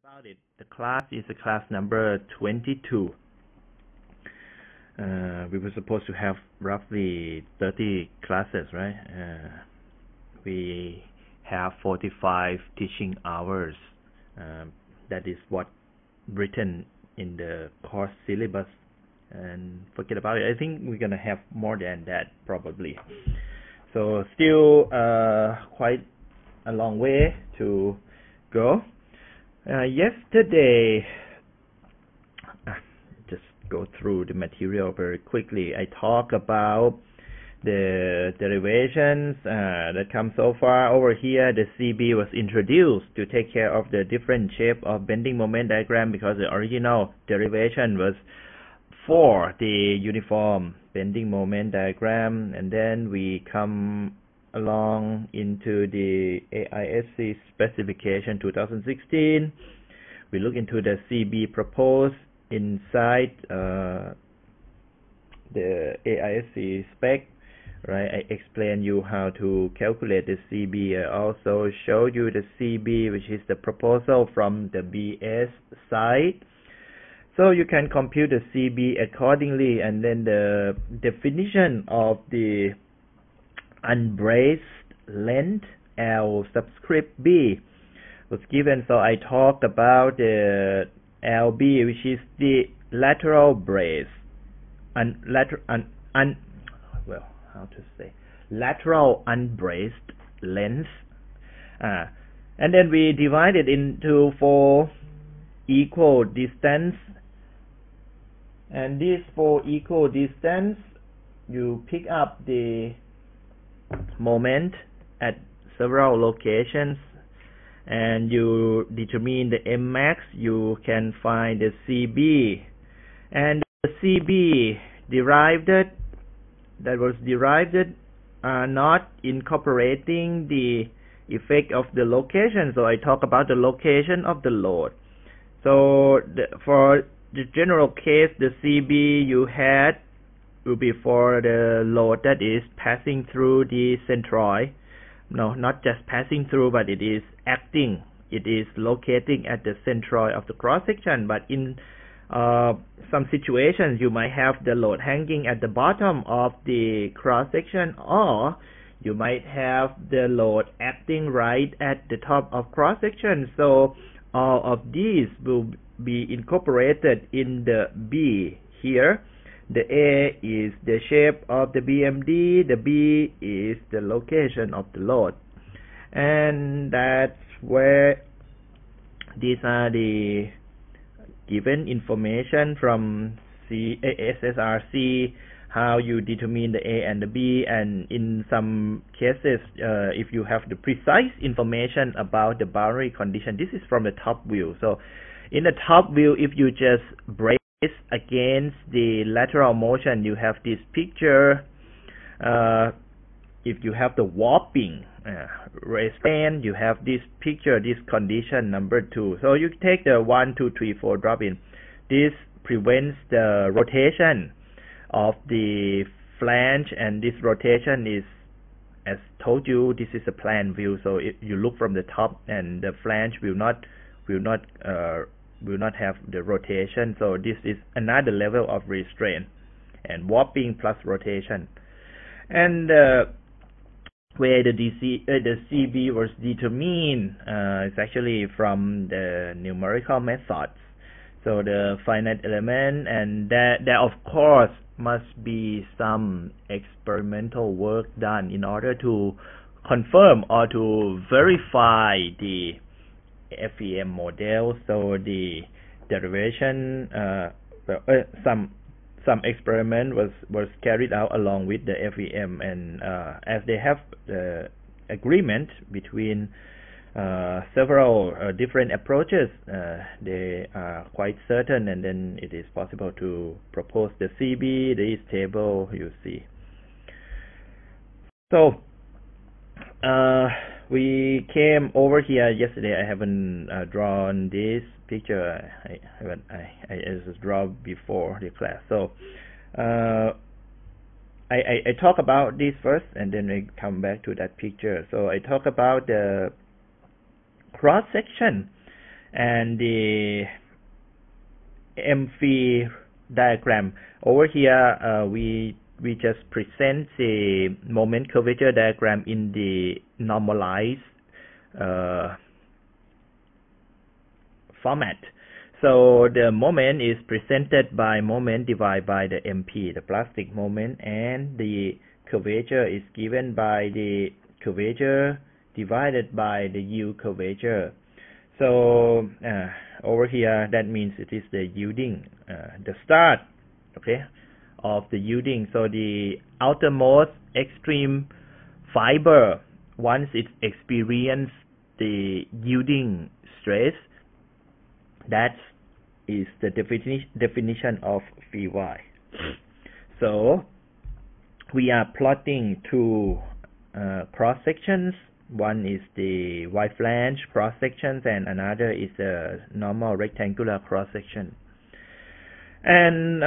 About it, the class is a class number 22. We were supposed to have roughly 30 classes, right? We have 45 teaching hours. That is what written in the course syllabus, and forget about it. I think we're gonna have more than that probably. So still quite a long way to go. Yesterday, just go through the material very quickly. I talked about the derivations that come so far. Over here, the CB was introduced to take care of the different shape of bending moment diagram, because the original derivation was for the uniform bending moment diagram. And then we come along into the AISC specification 2016. We look into the CB proposed inside the AISC spec, right? I explain you how to calculate the CB. I also show you the CB, which is the proposal from the BS side. So you can compute the CB accordingly, and then the definition of the unbraced length L subscript B was given. So I talked about the LB, which is the lateral brace, lateral unbraced length, and then we divide it into 4 equal distance, and these 4 equal distance, you pick up the moment at several locations and you determine the Mmax. You can find the CB, and the CB that was derived not incorporating the effect of the location. So I talk about the location of the load. So for the general case, the CB you had will be for the load that is passing through the centroid. No, not just passing through, but it is acting. It is locating at the centroid of the cross-section. But in some situations, you might have the load hanging at the bottom of the cross-section, or you might have the load acting right at the top of cross-section. So all of these will be incorporated in the B here. The A is the shape of the BMD, the B is the location of the load. And that's where these are the given information from SSRC, how you determine the A and the B. And in some cases, if you have the precise information about the boundary condition, this is from the top view. So in the top view, if you just break against the lateral motion, you have this picture. If you have the warping restraint, you have this picture, this condition number 2. So you take the 1, 2, 3, 4 drop in. This prevents the rotation of the flange, and this rotation is, as told you, this is a plan view. So if you look from the top, and the flange will not have the rotation. So this is another level of restraint, and warping plus rotation. And where the CB was determined is actually from the numerical methods. So the finite element, and there of course must be some experimental work done in order to confirm or to verify the FEM model. So the derivation, some experiment was carried out along with the FEM, and as they have the agreement between several different approaches, they are quite certain, and then it is possible to propose the CB. This table you see. So we came over here yesterday. I haven't drawn this picture. I just draw before the class. So I talk about this first, and then I come back to that picture. So I talk about the cross-section and the Mcr diagram. Over here, we just present the moment curvature diagram in the normalized format. So the moment is presented by moment divided by the MP, the plastic moment, and the curvature is given by the curvature divided by the U curvature. So over here, that means it is the yielding, the start, okay, of the yielding. So the outermost extreme fiber, once it experiences the yielding stress, that is the definition of Vy. So we are plotting two cross sections. One is the Y flange cross sections, and another is a normal rectangular cross section. And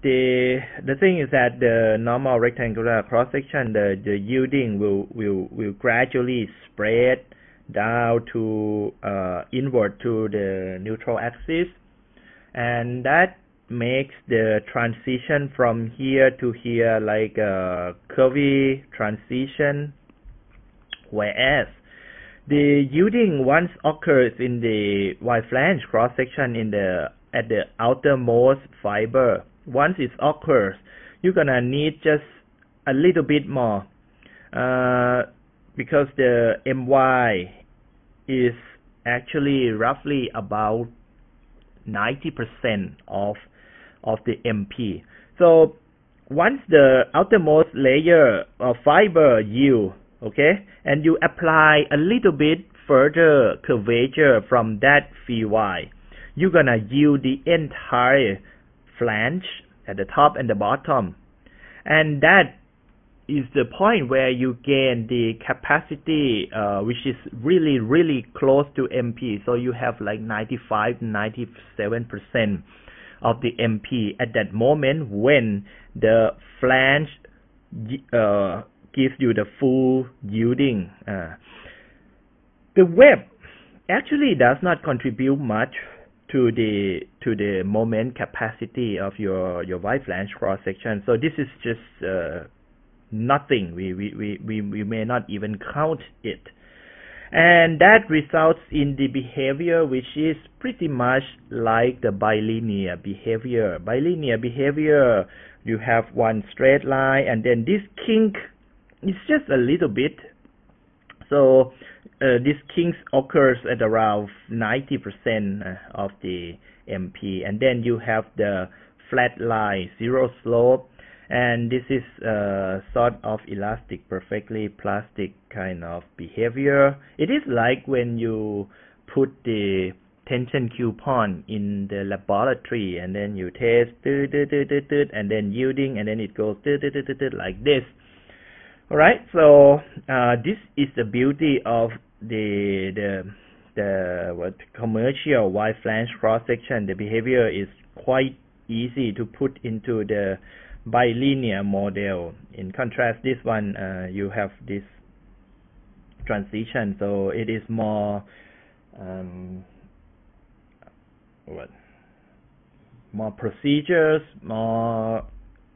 the thing is that the normal rectangular cross section, the yielding will gradually spread down to inward to the neutral axis, and that makes the transition from here to here like a curvy transition, whereas the yielding once occurs in the Y flange cross section at the outermost fiber. Once it occurs, you're gonna need just a little bit more because the My is actually roughly about 90% of the MP. So once the outermost layer of fiber yield, okay, and you apply a little bit further curvature from that Vy, you're gonna yield the entire flange at the top and the bottom, and that is the point where you gain the capacity which is really close to MP. So you have like 95 to 97% of the MP at that moment when the flange gives you the full yielding. The web actually does not contribute much to the moment capacity of your Y flange cross section. So this is just nothing. We may not even count it, and that results in the behavior which is pretty much like the bilinear behavior. Bilinear behavior, you have one straight line, and then this kink is just a little bit. So this kink occurs at around 90% of the MP, and then you have the flat line, zero slope. And this is sort of elastic, perfectly plastic kind of behavior. It is like when you put the tension coupon in the laboratory, and then you test, and then yielding, and then it goes like this. Alright, so this is the beauty of the commercial Y flange cross section. The behavior is quite easy to put into the bilinear model. In contrast, this one you have this transition, so it is more more procedures, more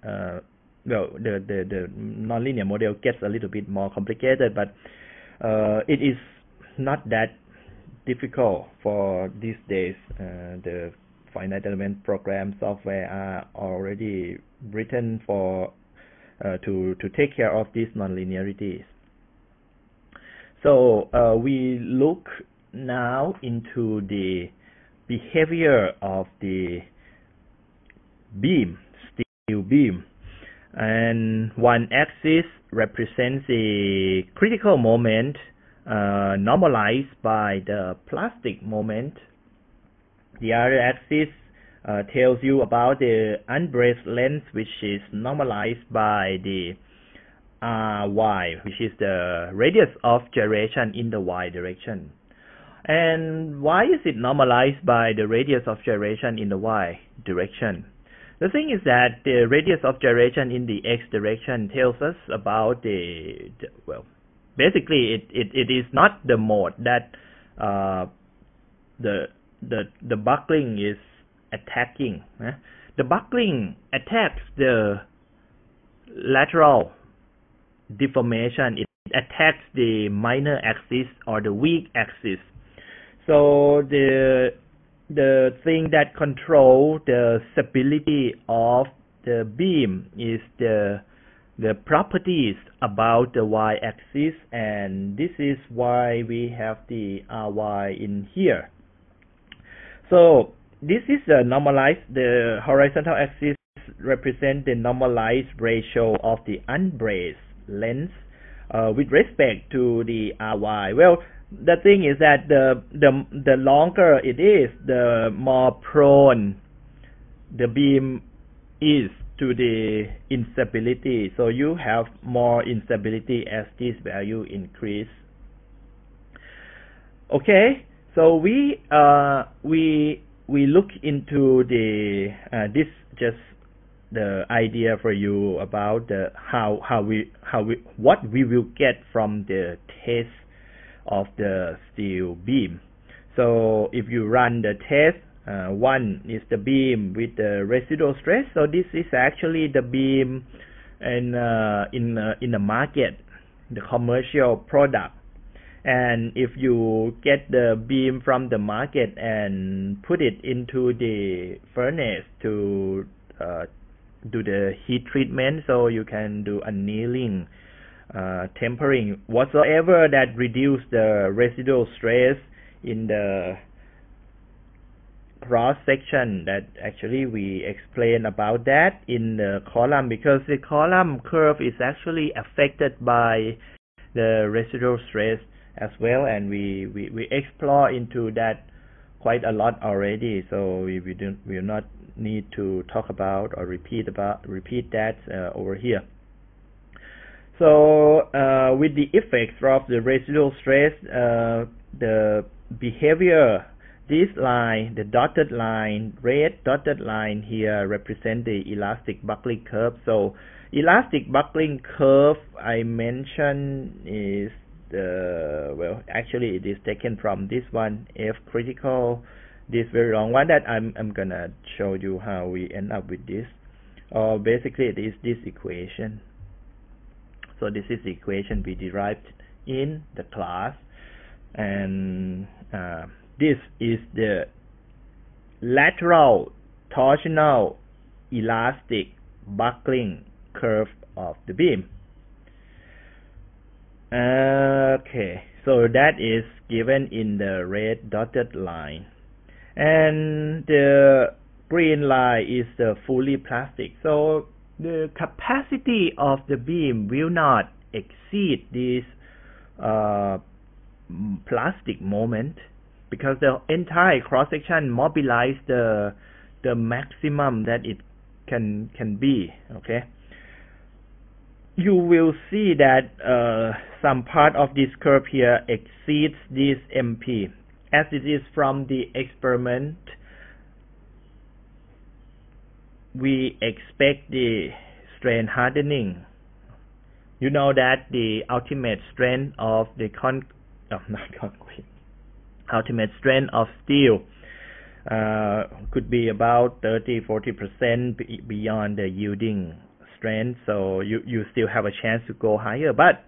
well, the nonlinear model gets a little bit more complicated, but it is not that difficult for these days. The finite element program software are already written for to take care of these nonlinearities. So we look now into the behavior of the beam, steel beam, and one axis represents the critical moment normalized by the plastic moment. The other axis tells you about the unbraced length, which is normalized by the Ry, which is the radius of gyration in the Y direction. And why is it normalized by the radius of gyration in the Y direction? The thing is that the radius of gyration in the X direction tells us about well, basically it is not the mode that the buckling is attacking. The buckling attacks the lateral deformation. It attacks the minor axis or the weak axis. So the thing that controls the stability of the beam is the properties about the y-axis, and this is why we have the Ry in here. So this is the normalized, the horizontal axis represent the normalized ratio of the unbraced length with respect to the Ry. Well, the thing is that the longer it is, the more prone the beam is to the instability. So you have more instability as this value increase. Okay, so we look into the this just the idea for you about the what we will get from the test of the steel beam. So if you run the test, one is the beam with the residual stress. So this is actually the beam in the market, the commercial product. And if you get the beam from the market and put it into the furnace to do the heat treatment, so you can do annealing, tempering, whatsoever that reduce the residual stress in the cross-section. That actually we explain about that in the column, because the column curve is actually affected by the residual stress as well, and we explore into that quite a lot already, so we will not need to talk about or repeat that over here. So with the effects of the residual stress, the behavior, this line, the dotted line, red dotted line here represent the elastic buckling curve. So elastic buckling curve I mentioned is well, actually it is taken from this one, F critical, this very long one that I'm gonna show you how we end up with this. Basically it is this equation. So this is the equation we derived in the class, and this is the lateral torsional elastic buckling curve of the beam. Okay, so that is given in the red dotted line, and the green line is the fully plastic. So the capacity of the beam will not exceed this plastic moment, because the entire cross section mobilize the maximum that it can be. Okay, you will see that some part of this curve here exceeds this MP, as it is from the experiment. We expect the strain hardening. You know that the ultimate strength of the ultimate strength of steel could be about 30-40% beyond the yielding strength, so you still have a chance to go higher, but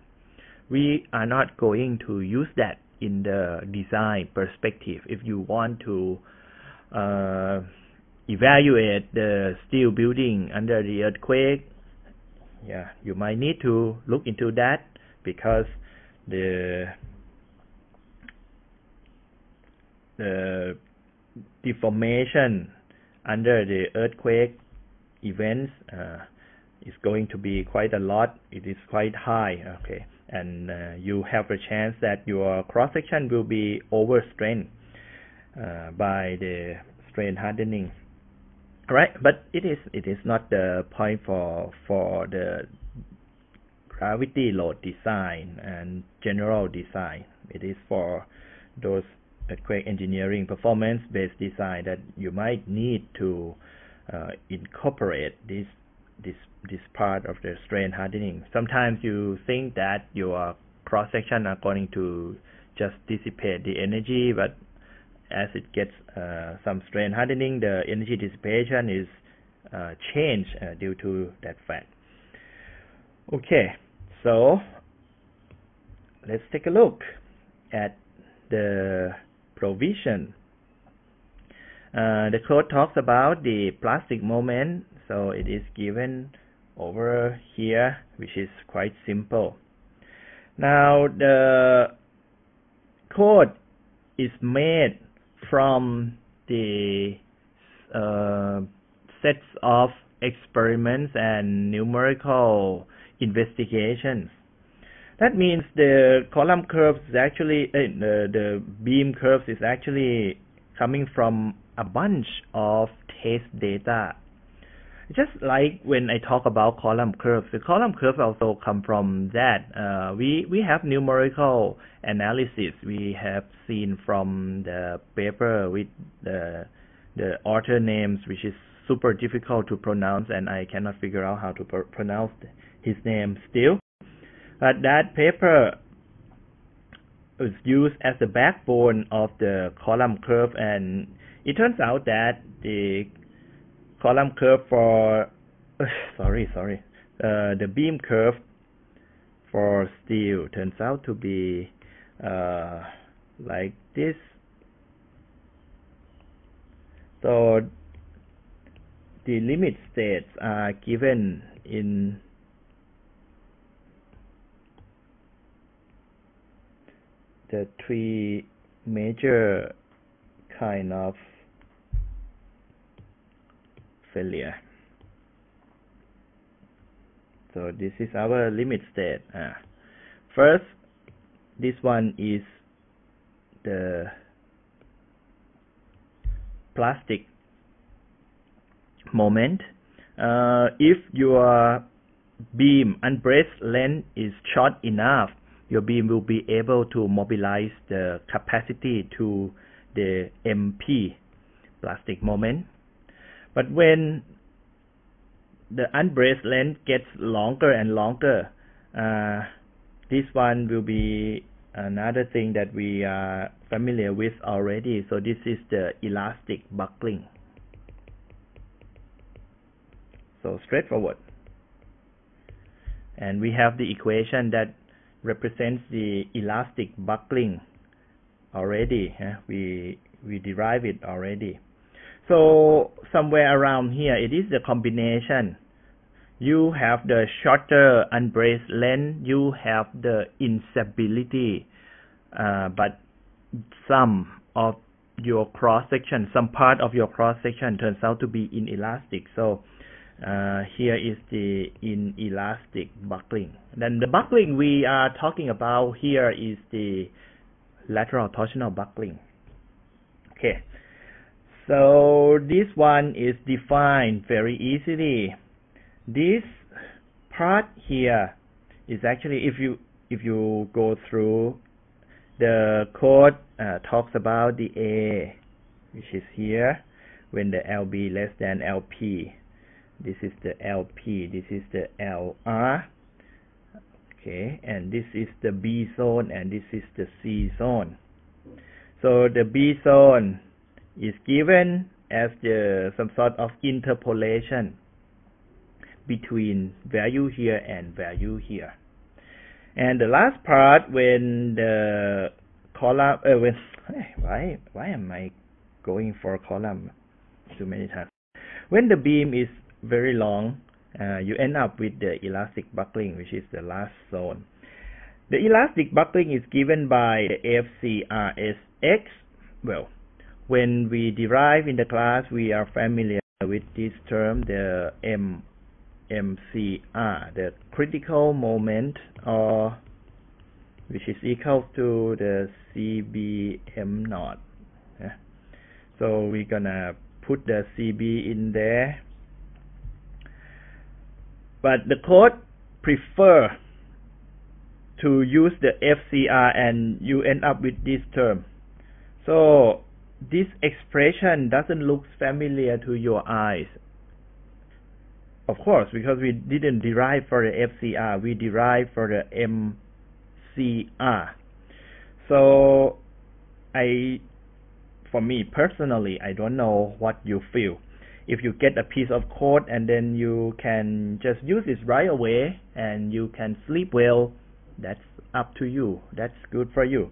we are not going to use that in the design perspective. If you want to evaluate the steel building under the earthquake, yeah, you might need to look into that, because the deformation under the earthquake events is going to be quite a lot. It is quite high. Okay, and you have a chance that your cross section will be overstrained by the strain hardening. Right, but it is not the point for the gravity load design and general design. It is for those earthquake engineering performance based design that you might need to incorporate this part of the strain hardening. Sometimes you think that your cross section are going to just dissipate the energy, but as it gets some strain hardening, the energy dissipation is changed due to that fact. Okay, so let's take a look at the provision. The code talks about the plastic moment, so it is given over here, which is quite simple. Now the code is made from the sets of experiments and numerical investigations. That means the column curves is actually the beam curves is actually coming from a bunch of test data. Just like when I talk about column curves, the column curves also come from that. We have numerical analysis. We have seen from the paper with the author names, which is super difficult to pronounce, and I cannot figure out how to pronounce his name still. But that paper was used as the backbone of the column curve, and it turns out that the column curve for the beam curve for steel turns out to be like this. So the limit states are given in the three major kind of failure. So this is our limit state. First, this one is the plastic moment. If your beam unbraced length is short enough, your beam will be able to mobilize the capacity to the MP, plastic moment. But when the unbraced length gets longer and longer, this one will be another thing that we are familiar with already. So this is the elastic buckling. So straightforward. And we have the equation that represents the elastic buckling already. We derive it already. So somewhere around here, it is the combination. You have the shorter unbraced length, you have the instability, but some of your cross-section, some part of your cross-section turns out to be inelastic. So here is the inelastic buckling. Then the buckling we are talking about here is the lateral torsional buckling. Okay, so this one is defined very easily. This part here is actually, if you go through the code, talks about the A, which is here, when the LB less than LP. This is the LP, this is the LR, okay, and this is the B zone, and this is the C zone. So the B zone is given as some sort of interpolation between value here and value here. And the last part, when the column, why am I going for column too many times? When the beam is very long, you end up with the elastic buckling, which is the last zone. The elastic buckling is given by the FCRSX. Well, when we derive in the class, we are familiar with this term, the MCR, the critical moment, or which is equal to the CBM naught. So we're gonna put the CB in there. But the code prefer to use the FCR, and you end up with this term. So this expression doesn't look familiar to your eyes. Of course, because we didn't derive for the FCR, we derived for the MCR. So I for me personally, I don't know what you feel. If you get a piece of code and then you can just use it right away and you can sleep well, that's up to you. That's good for you.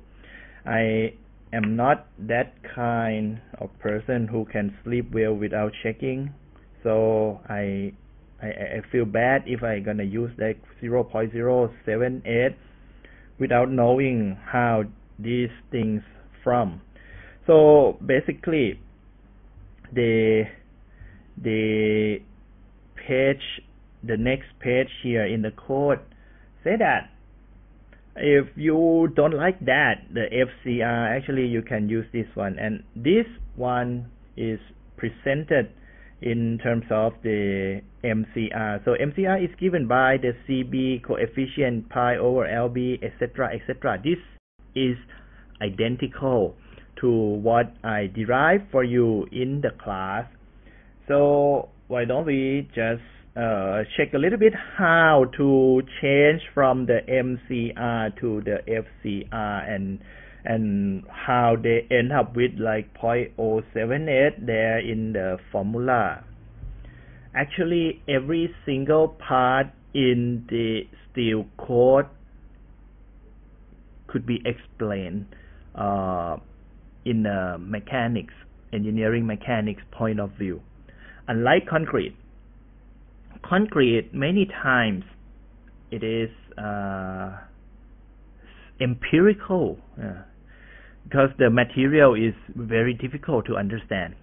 I am not that kind of person who can sleep well without checking, so I feel bad if I gonna use like 0.078 without knowing how these things from. So basically the page, the next page here in the code say that if you don't like that, the FCR, actually you can use this one, and this one is presented in terms of the MCR. So MCR is given by the CB coefficient pi over LB, etc., etc. This is identical to what I derived for you in the class. So why don't we just check a little bit how to change from the MCR to the FCR and how they end up with like 0.078 there in the formula. Actually, every single part in the steel code could be explained in a mechanics, engineering mechanics point of view. Unlike concrete many times it is empirical, because the material is very difficult to understand.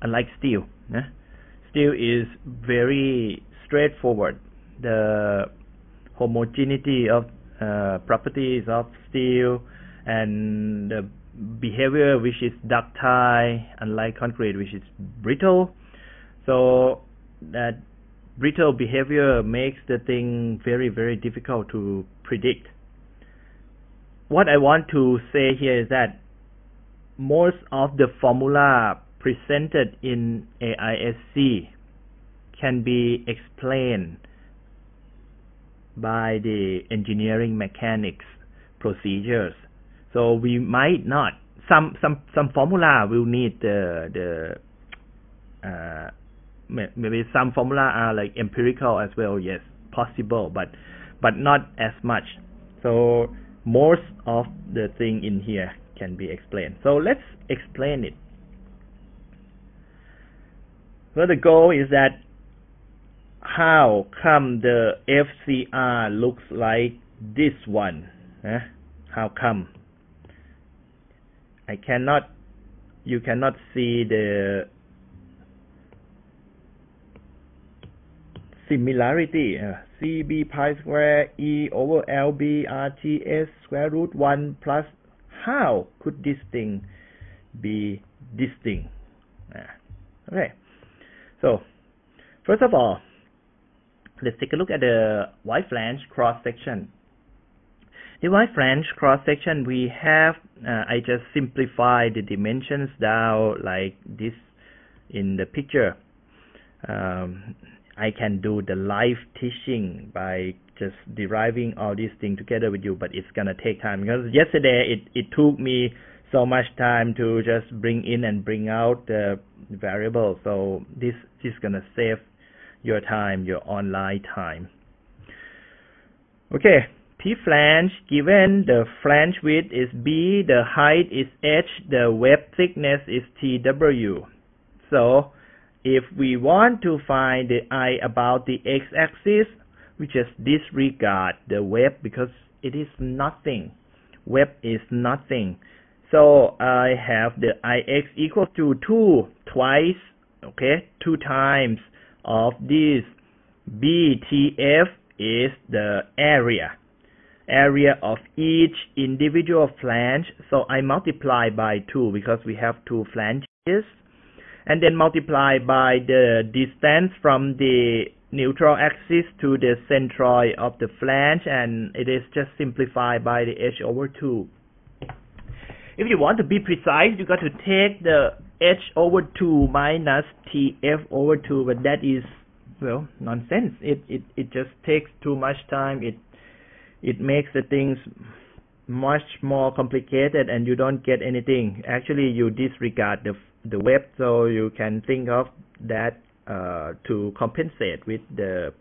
Unlike steel, steel is very straightforward. The homogeneity of properties of steel and the behavior which is ductile, unlike concrete which is brittle. So that brittle behavior makes the thing very, very difficult to predict. What I want to say here is that most of the formula presented in AISC can be explained by the engineering mechanics procedures. So we might not, some formula will need maybe some formula are like empirical as well. Yes, possible, but not as much. So most of the thing in here can be explained. So let's explain it. So the goal is that how come the FCR looks like this one? How come? You cannot see the similarity. CB pi square E over LB RTS square root 1 plus. How could this thing be this thing? Okay. So first of all, let's take a look at the wide flange cross-section. The wide flange cross-section we have, I just simplify the dimensions down like this in the picture. I can do the live teaching by just deriving all these things together with you, but it's gonna take time, because yesterday it took me so much time to just bring in and bring out the variable. So this is gonna save your time, your online time. Okay, T flange given the flange width is B, the height is H, the web thickness is TW. So if we want to find the I about the x-axis, we just disregard the web because it is nothing. Web is nothing. So I have the Ix equal to 2 twice, okay, 2 times of this. BTF is the area of each individual flange. So I multiply by 2 because we have 2 flanges, and then multiply by the distance from the neutral axis to the centroid of the flange, and it is just simplified by the h over 2. If you want to be precise, you got to take the h over 2 minus tf over 2, but that is, well, nonsense. It just takes too much time. It makes the things much more complicated and you don't get anything. Actually, you disregard the web, so you can think of that to compensate with the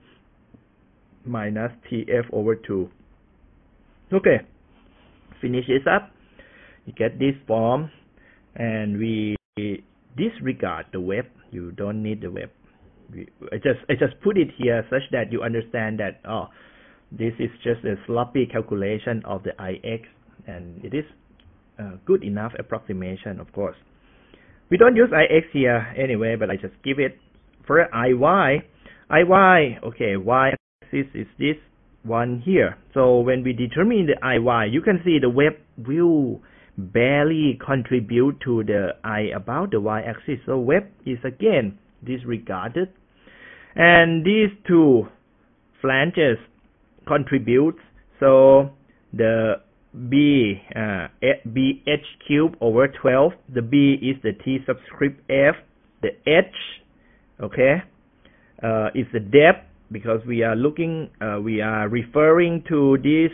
minus TF over 2. Okay, finish this up. You get this form, and we disregard the web. You don't need the web. I just put it here such that you understand that this is just a sloppy calculation of the IX, and it is good enough approximation, of course. We don't use IX here anyway, but I just give it for IY. Okay, Y-axis is this one here. So when we determine the IY, you can see the web will barely contribute to the I about the Y-axis. So web is again disregarded. And these two flanges contribute, so the BH cubed over 12, the B is the T subscript F, the H, okay, is the depth, because we are referring to this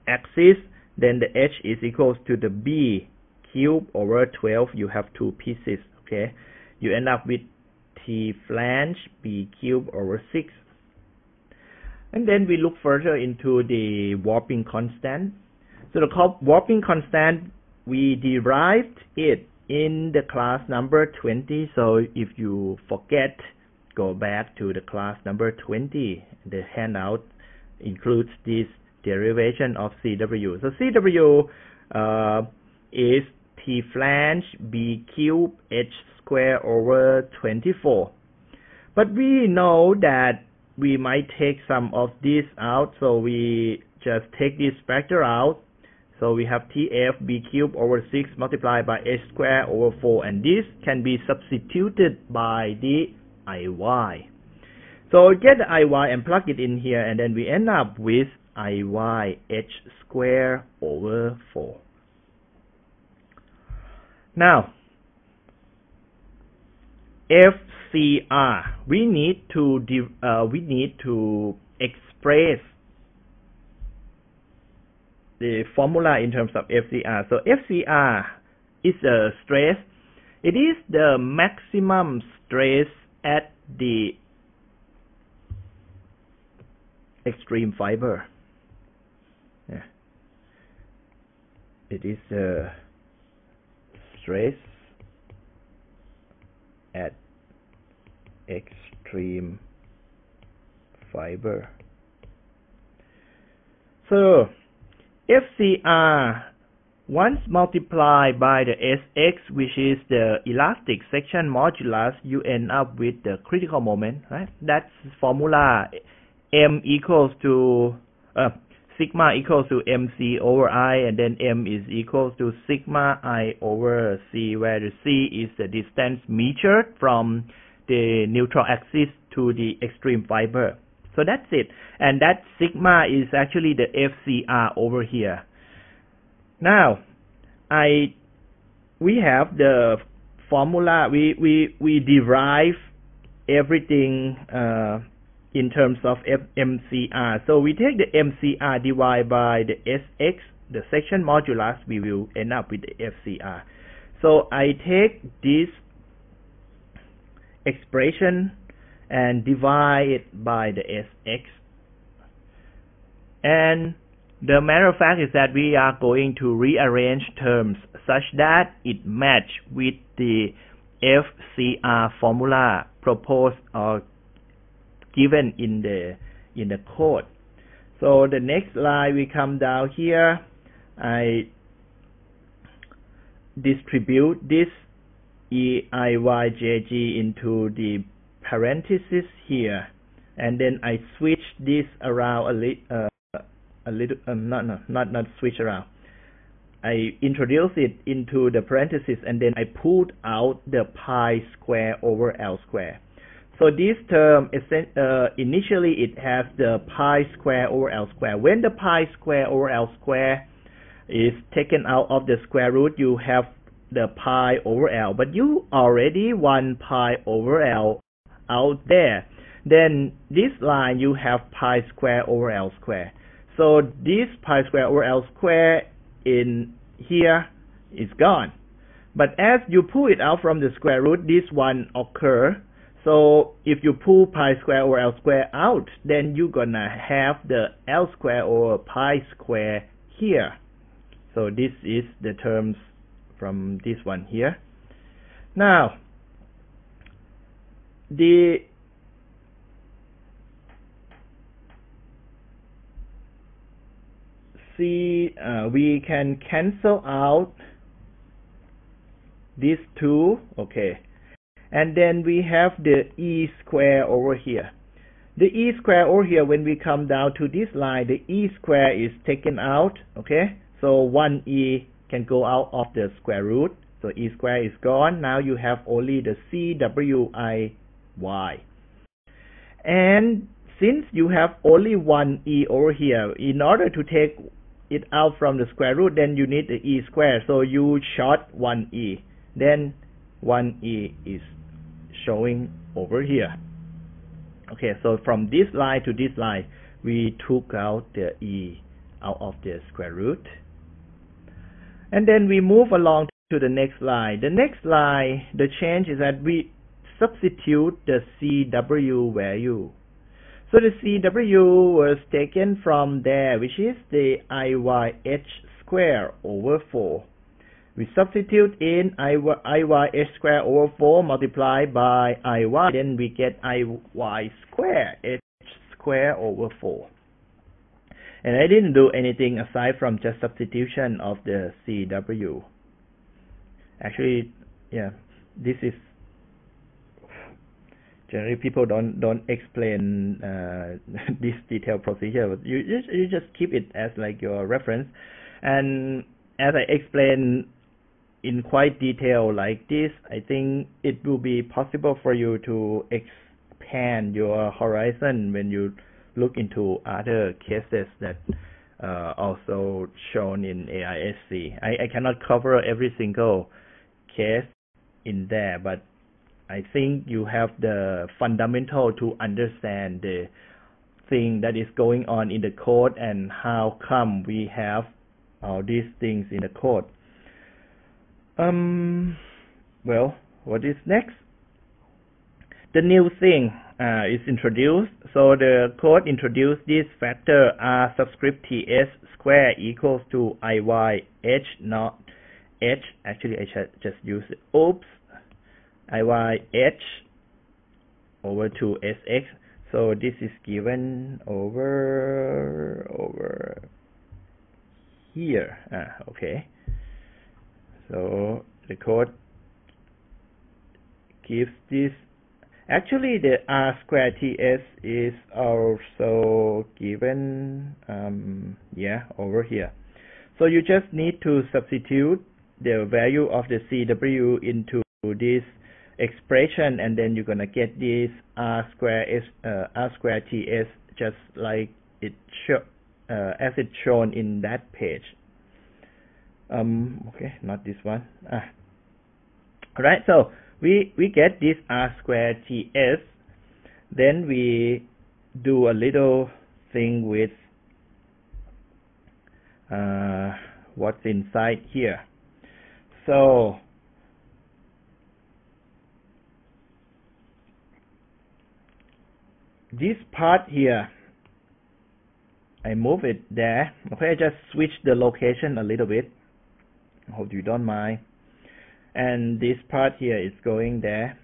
axis, then the H is equals to the B cubed over 12, you have two pieces, okay, you end up with T flange B cubed over 6. And then we look further into the warping constant. So the warping constant, we derived it in the class number 20. So if you forget, go back to the class number 20. The handout includes this derivation of CW. So CW is T flange B cubed H square over 24. But we know that we might take some of this out, so we just take this factor out. So we have TF B cubed over 6 multiplied by H square over 4, and this can be substituted by the IY. So get the IY and plug it in here, and then we end up with IY H square over 4. Now, FCR, we need to express the formula in terms of FCR. So FCR is a stress. It is the maximum stress at the extreme fiber. Yeah. It is the stress at extreme fiber. So FCR, once multiplied by the SX, which is the elastic section modulus, you end up with the critical moment, right? That's formula M equals to sigma equals to MC over I, and then M is equals to sigma I over C, where the C is the distance measured from the neutral axis to the extreme fiber. So that's it. And that sigma is actually the FCR over here. Now, we have the formula. We derive everything in terms of MCR. So we take the MCR divided by the SX, the section modulus, we will end up with the FCR. So I take this expression and divide it by the SX. And the matter of fact is that we are going to rearrange terms such that it match with the FCR formula proposed or given in the code. So the next line, we come down here, I distribute this EIYJG into the parenthesis here, and then I switch this around not switch around. I introduce it into the parenthesis, and then I pulled out the pi square over L square. So this term, initially it has the pi square over L square. When the pi square over L square is taken out of the square root, you have the pi over L. But you already want pi over L out there. Then this line, you have pi square over L square. So this pi square over L square in here is gone. But as you pull it out from the square root, this one occur. So if you pull pi square over L square out, then you're gonna have the L square over pi square here. So this is the terms from this one here. Now, the we can cancel out these two, okay, and then we have the e square over here. The e square over here, when we come down to this line, the e square is taken out, okay, so 1e can go out of the square root, so e square is gone. Now you have only the CWIY, and since you have only one e over here, in order to take it out from the square root, then you need the e square, so you short 1e, then 1e is showing over here. Okay, so from this line to this line, we took out the e out of the square root, and then we move along to the next line. The next line, the change is that we substitute the CW value. So the CW was taken from there, which is the IYH square over 4. We substitute in IYH square over 4 multiplied by IY, then we get IY square H square over 4. And I didn't do anything aside from just substitution of the CW. Actually, yeah, this is generally people don't explain this detailed procedure, but you just keep it as like your reference. And as I explain in quite detail like this, I think it will be possible for you to expand your horizon when you look into other cases that also shown in AISC. I cannot cover every single case in there, but I think you have the fundamental to understand the thing that is going on in the code and how come we have all these things in the code. Well, what is next? The new thing is introduced. So the code introduced this factor r subscript ts square equals to iy h not h. Actually, I should just use it. Oops. IYH over 2SX. So this is given over here. Okay. So the code gives this. Actually, the R square TS is also given over here. So you just need to substitute the value of the CW into this expression, and then you're gonna get this R square TS just like it as it's shown in that page. Okay, not this one. Alright, so we get this R square TS. Then we do a little thing with what's inside here. So this part here, I move it there. Okay, I just switch the location a little bit. I hope you don't mind. And this part here is going there.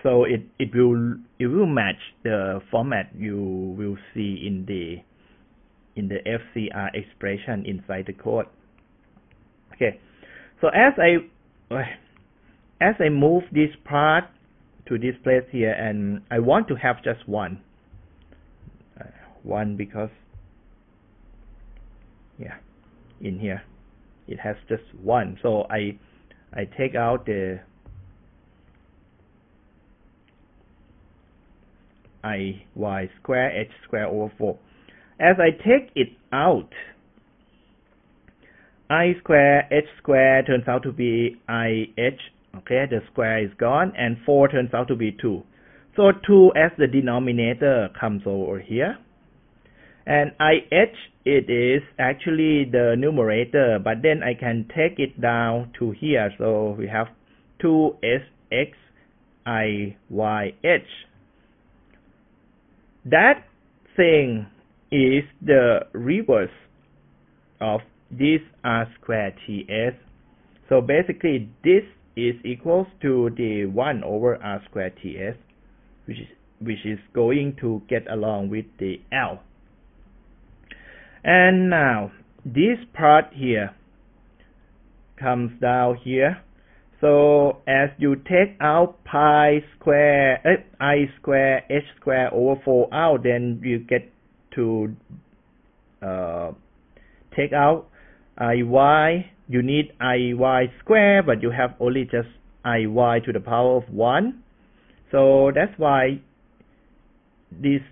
So it will match the format you will see in the FCR expression inside the code. Okay. So as I move this part to this place here, and I want to have just one because in here it has just one, so I take out the IY square H square over 4. As I take it out, I square H square turns out to be IH. Okay, the square is gone, and 4 turns out to be 2. So 2 as the denominator comes over here. And IH, it is actually the numerator, but then I can take it down to here. So we have 2SX IYH. That thing is the reverse of this R squared TS. So basically this is equals to the 1 over R squared TS, which is going to get along with the L. And now this part here comes down here. So as you take out pi square, I square h square over 4 out, then you get to take out IY. You need IY square, but you have only just IY to the power of 1. So that's why this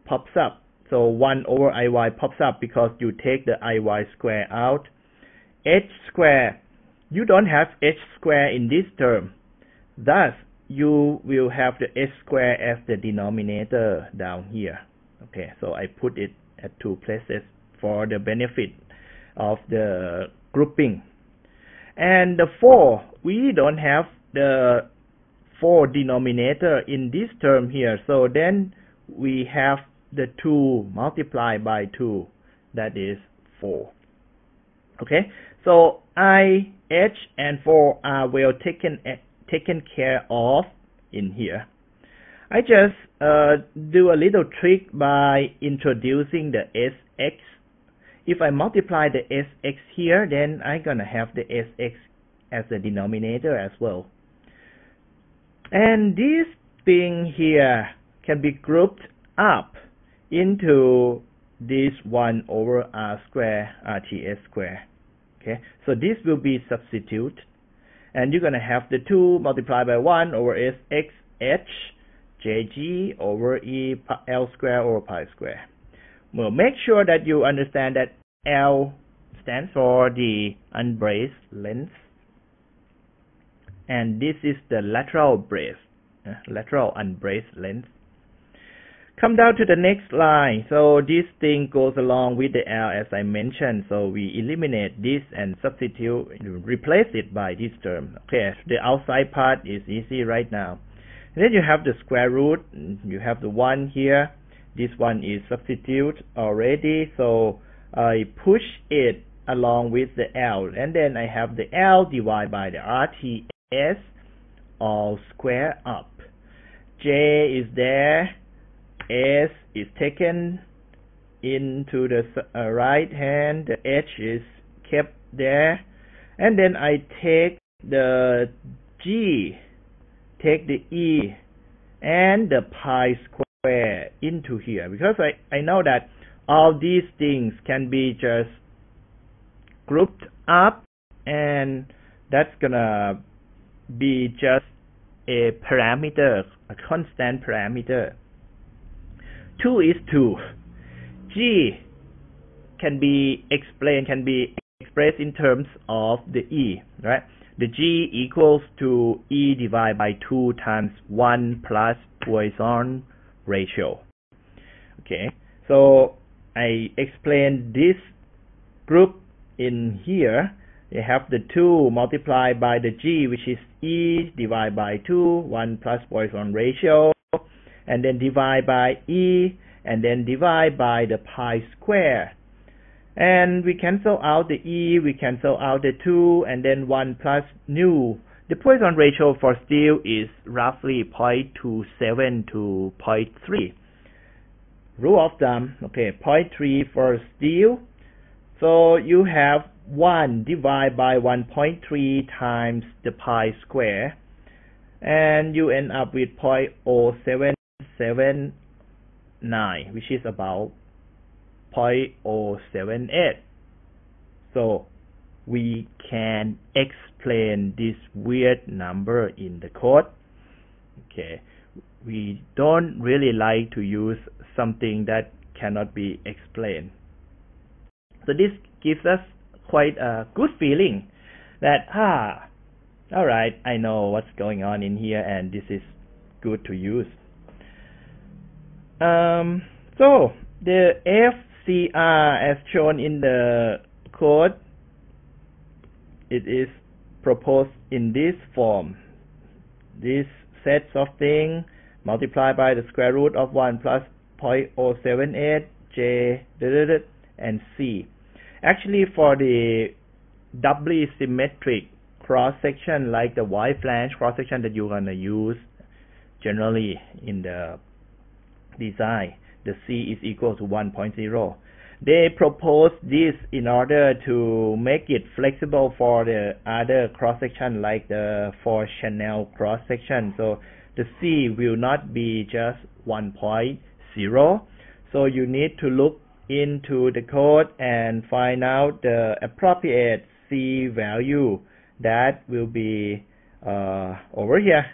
pops up. So 1 over IY pops up because you take the IY square out. H square, you don't have H square in this term. Thus, you will have the H square as the denominator down here. Okay, so I put it at 2 places for the benefit of the grouping. And the 4, we don't have the 4 denominator in this term here. So then we have the 2 multiplied by 2, that is 4. Okay, so I, H, and 4 are well taken care of in here. I just do a little trick by introducing the SX. If I multiply the SX here, then I'm gonna have the SX as the denominator as well. And this thing here can be grouped up into this 1 over R square RTS square. Okay, so this will be substitute, and you're gonna have the 2 multiplied by 1 over SXH JG over E L square over pi square. Well, make sure that you understand that L stands for the unbraced length, and this is the lateral brace, lateral unbraced length. Come down to the next line. So this thing goes along with the L as I mentioned. So we eliminate this and substitute, replace it by this term. Okay, the outside part is easy right now. And then you have the square root. You have the 1 here. This one is substitute already. So I push it along with the L. And then I have the L divided by the RTS all square up. J is there. S is taken into the right hand, the H is kept there, and then I take the G, take the E, and the pi square into here, because I know that all these things can be just grouped up, and that's gonna be just a parameter, a constant parameter. 2 is 2. G can be expressed in terms of the E, right? The G equals to E divided by 2 times 1 plus Poisson ratio. Okay, so I explain this group in here. You have the 2 multiplied by the G, which is E divided by 2, 1 plus Poisson ratio, and then divide by E, and then divide by the pi square. And we cancel out the E, we cancel out the 2, and then 1 plus nu. The Poisson ratio for steel is roughly 0.27 to 0.3. Rule of thumb, okay, 0.3 for steel. So you have 1 divided by 1.3 times the pi square, and you end up with 0.0779, which is about 0.078. So we can explain this weird number in the code. Okay, we don't really like to use something that cannot be explained. So this gives us quite a good feeling that alright, I know what's going on in here, and this is good to use. So the FCR as shown in the code, it is proposed in this form. This sets of things multiplied by the square root of 1 plus 0.078 J and C. Actually, for the doubly symmetric cross-section like the Y flange cross-section that you're going to use generally in the design, the C is equal to 1.0. They propose this in order to make it flexible for the other cross-section like the Torsional cross-section. So the C will not be just 1.0. So you need to look into the code and find out the appropriate C value that will be over here.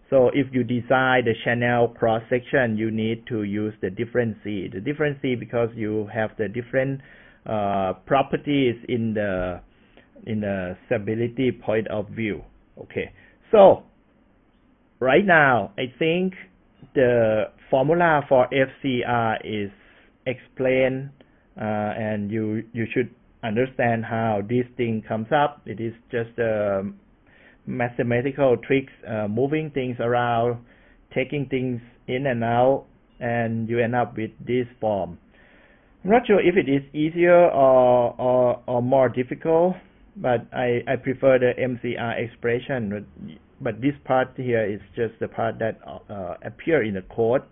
So if you design the channel cross-section, you need to use the different C. The different C because you have the different properties in the stability point of view. Okay. So right now, I think the formula for FCR is explained, and you should understand how this thing comes up. It is just mathematical tricks, moving things around, taking things in and out, and you end up with this form. I'm not sure if it is easier or more difficult, but I prefer the MCR expression. But this part here is just the part that appear in the code.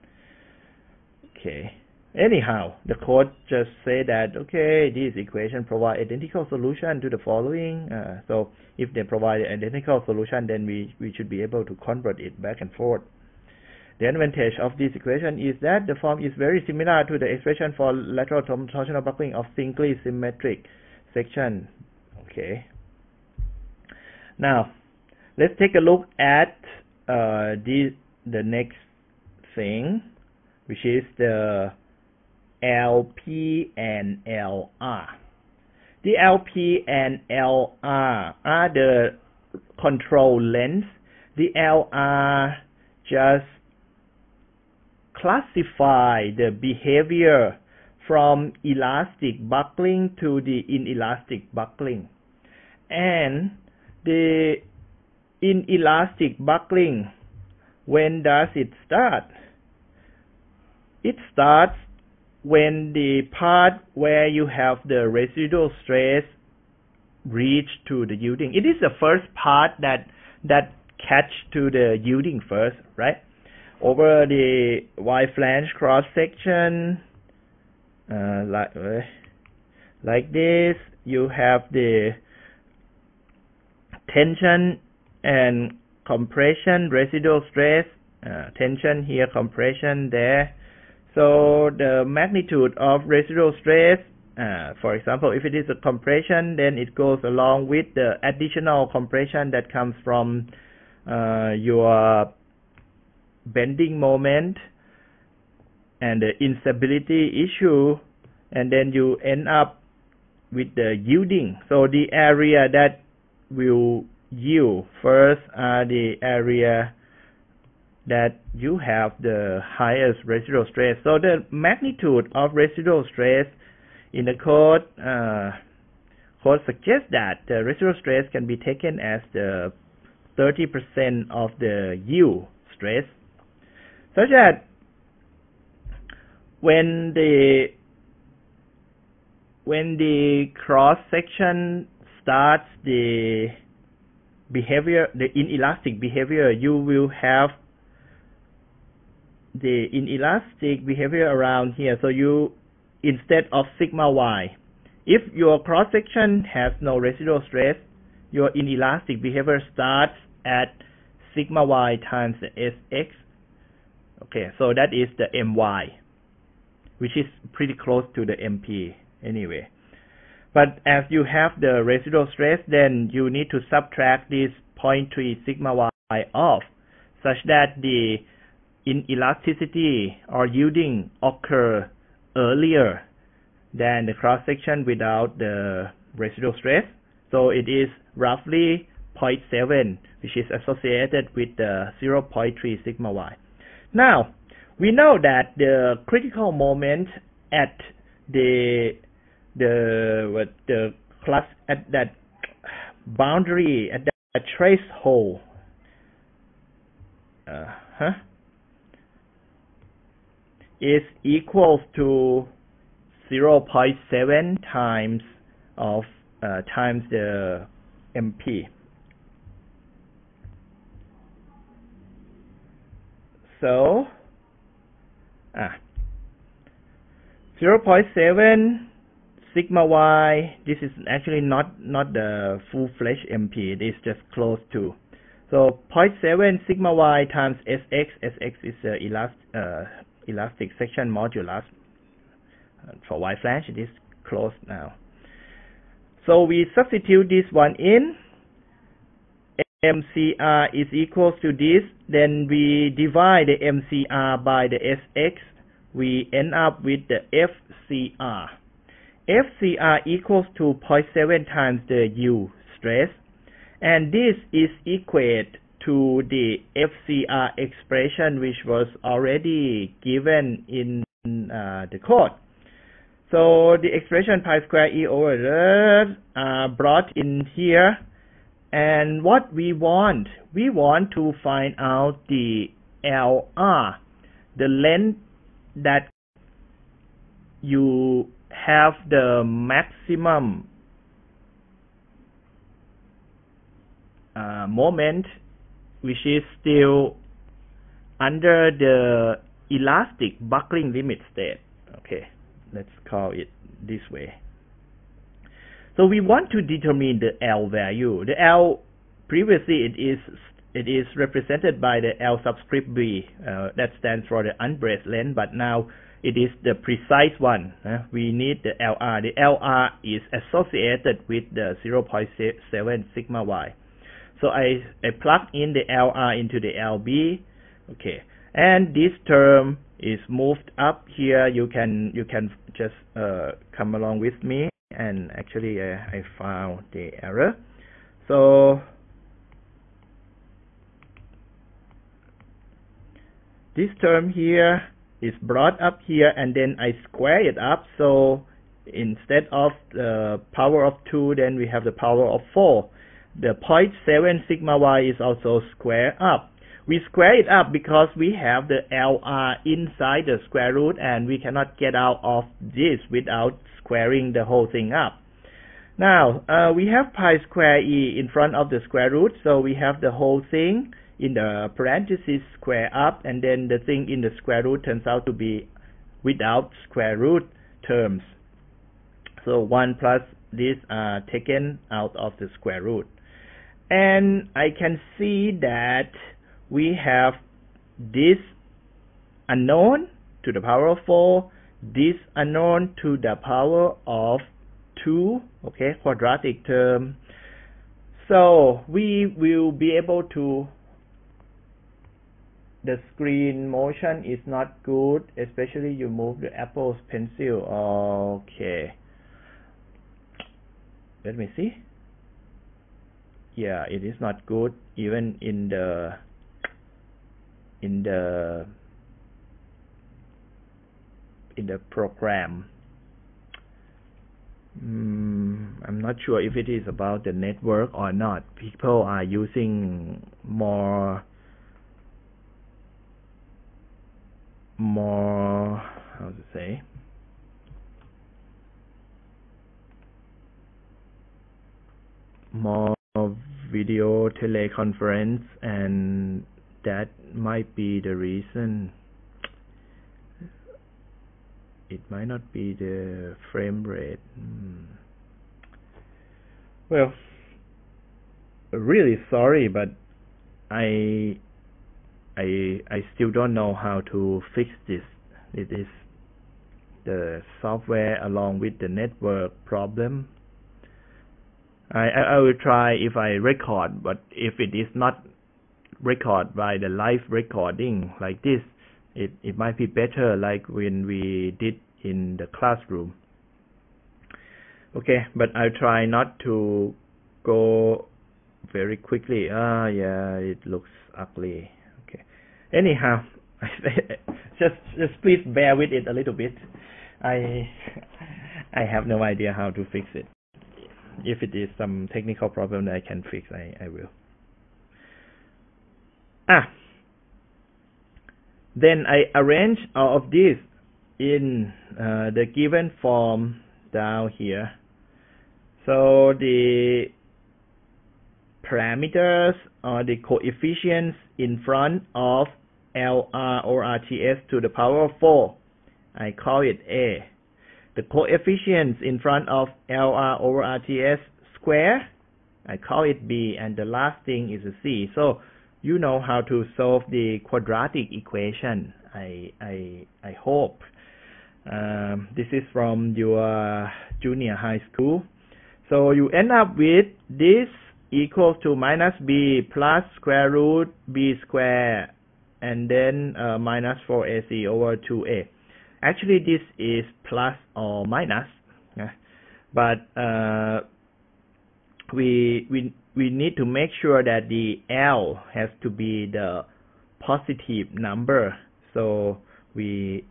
Okay. Anyhow, the code just say that, okay, this equation provide identical solution to the following. So if they provide an identical solution, then we should be able to convert it back and forth. The advantage of this equation is that the form is very similar to the expression for lateral torsional buckling of singly symmetric section. Okay. Now, let's take a look at the next thing, which is the LP and LR. The LP and LR are the control lengths. The LR just classify the behavior from elastic buckling to the inelastic buckling. And the inelastic buckling, when does it start? It starts when the part where you have the residual stress reach to the yielding. It is the first part that catch to the yielding first, right? Over the Y flange cross section, like this, you have the tension and compression, residual stress, tension here, compression there. So the magnitude of residual stress, for example, if it is a compression, then it goes along with the additional compression that comes from your bending moment and the instability issue, and then you end up with the yielding. So the area that will yield first are the area that you have the highest residual stress. So the magnitude of residual stress in the code suggests that the residual stress can be taken as the 30% of the yield stress, such that when the cross section starts the behavior, the inelastic behavior, you will have the inelastic behavior around here. So you, instead of sigma y, if your cross section has no residual stress, your inelastic behavior starts at sigma y times the Sx. Okay, so that is the My, which is pretty close to the MP anyway. But as you have the residual stress, then you need to subtract this 0.3 sigma y off, such that the inelasticity or yielding occur earlier than the cross section without the residual stress. So it is roughly 0.7, which is associated with the 0.3 sigma y. Now, We know that the critical moment at the class at that boundary, at that threshold is equals to 0.7 times of times the MP. So 0.7 sigma y, this is actually not the full-fledged MP, it is just close to. So 0.7 sigma y times Sx, Sx is elastic section modulus. For y flange, it is close now. So we substitute this one in. MCR is equals to this. Then we divide the MCR by the Sx. We end up with the FCR. FCR equals to 0.7 times the U stress. And this is equate to the FCR expression which was already given in the code. So the expression pi square E over R brought in here. And what we want to find out the LR, the length that you have the maximum moment which is still under the elastic buckling limit state. Okay, let's call it this way. So we want to determine the L value. The L, previously it is represented by the L subscript B, that stands for the unbraced length, but now it is the precise one. We need the LR. The LR is associated with the 0.7 sigma y. So I plug in the LR into the LB. Okay, and this term is moved up here. You can just come along with me. And actually I found the error. So this term here is brought up here, and then I square it up. So instead of the power of 2, then we have the power of 4. The 0.7 sigma y is also squared up. We square it up because we have the LR inside the square root, and we cannot get out of this without squaring the whole thing up. Now we have pi square E in front of the square root, so we have the whole thing in the parentheses square up, and then the thing in the square root turns out to be without square root terms. So 1 plus this are taken out of the square root. And I can see that we have this unknown to the power of 4, this unknown to the power of 2, okay, quadratic term. So we will be able to, the screen motion is not good, especially you move the Apple's pencil. Okay, let me see. Yeah, it is not good even in the program. I'm not sure if it is about the network or not. People are using more how to say, more video teleconference, and that might be the reason. It might not be the frame rate. Well, really sorry, but I still don't know how to fix this. It is the software along with the network problem. I will try if I record, but if it is not record by the live recording like this, it might be better like when we did in the classroom. Okay, but I'll try not to go very quickly. Yeah, it looks ugly. Okay. Anyhow, just please bear with it a little bit. I have no idea how to fix it. If it is some technical problem that I can fix, I will. Then I arrange all of this in the given form down here. So the parameters or the coefficients in front of LR or RTS to the power of 4, I call it A. The coefficients in front of LR over RTS square, I call it B, and the last thing is a C. So you know how to solve the quadratic equation. I hope. This is from your junior high school. So you end up with this equals to minus B plus square root B square, and then minus 4AC over 2A. Actually, this is plus or minus, but we need to make sure that the L has to be the positive number. So we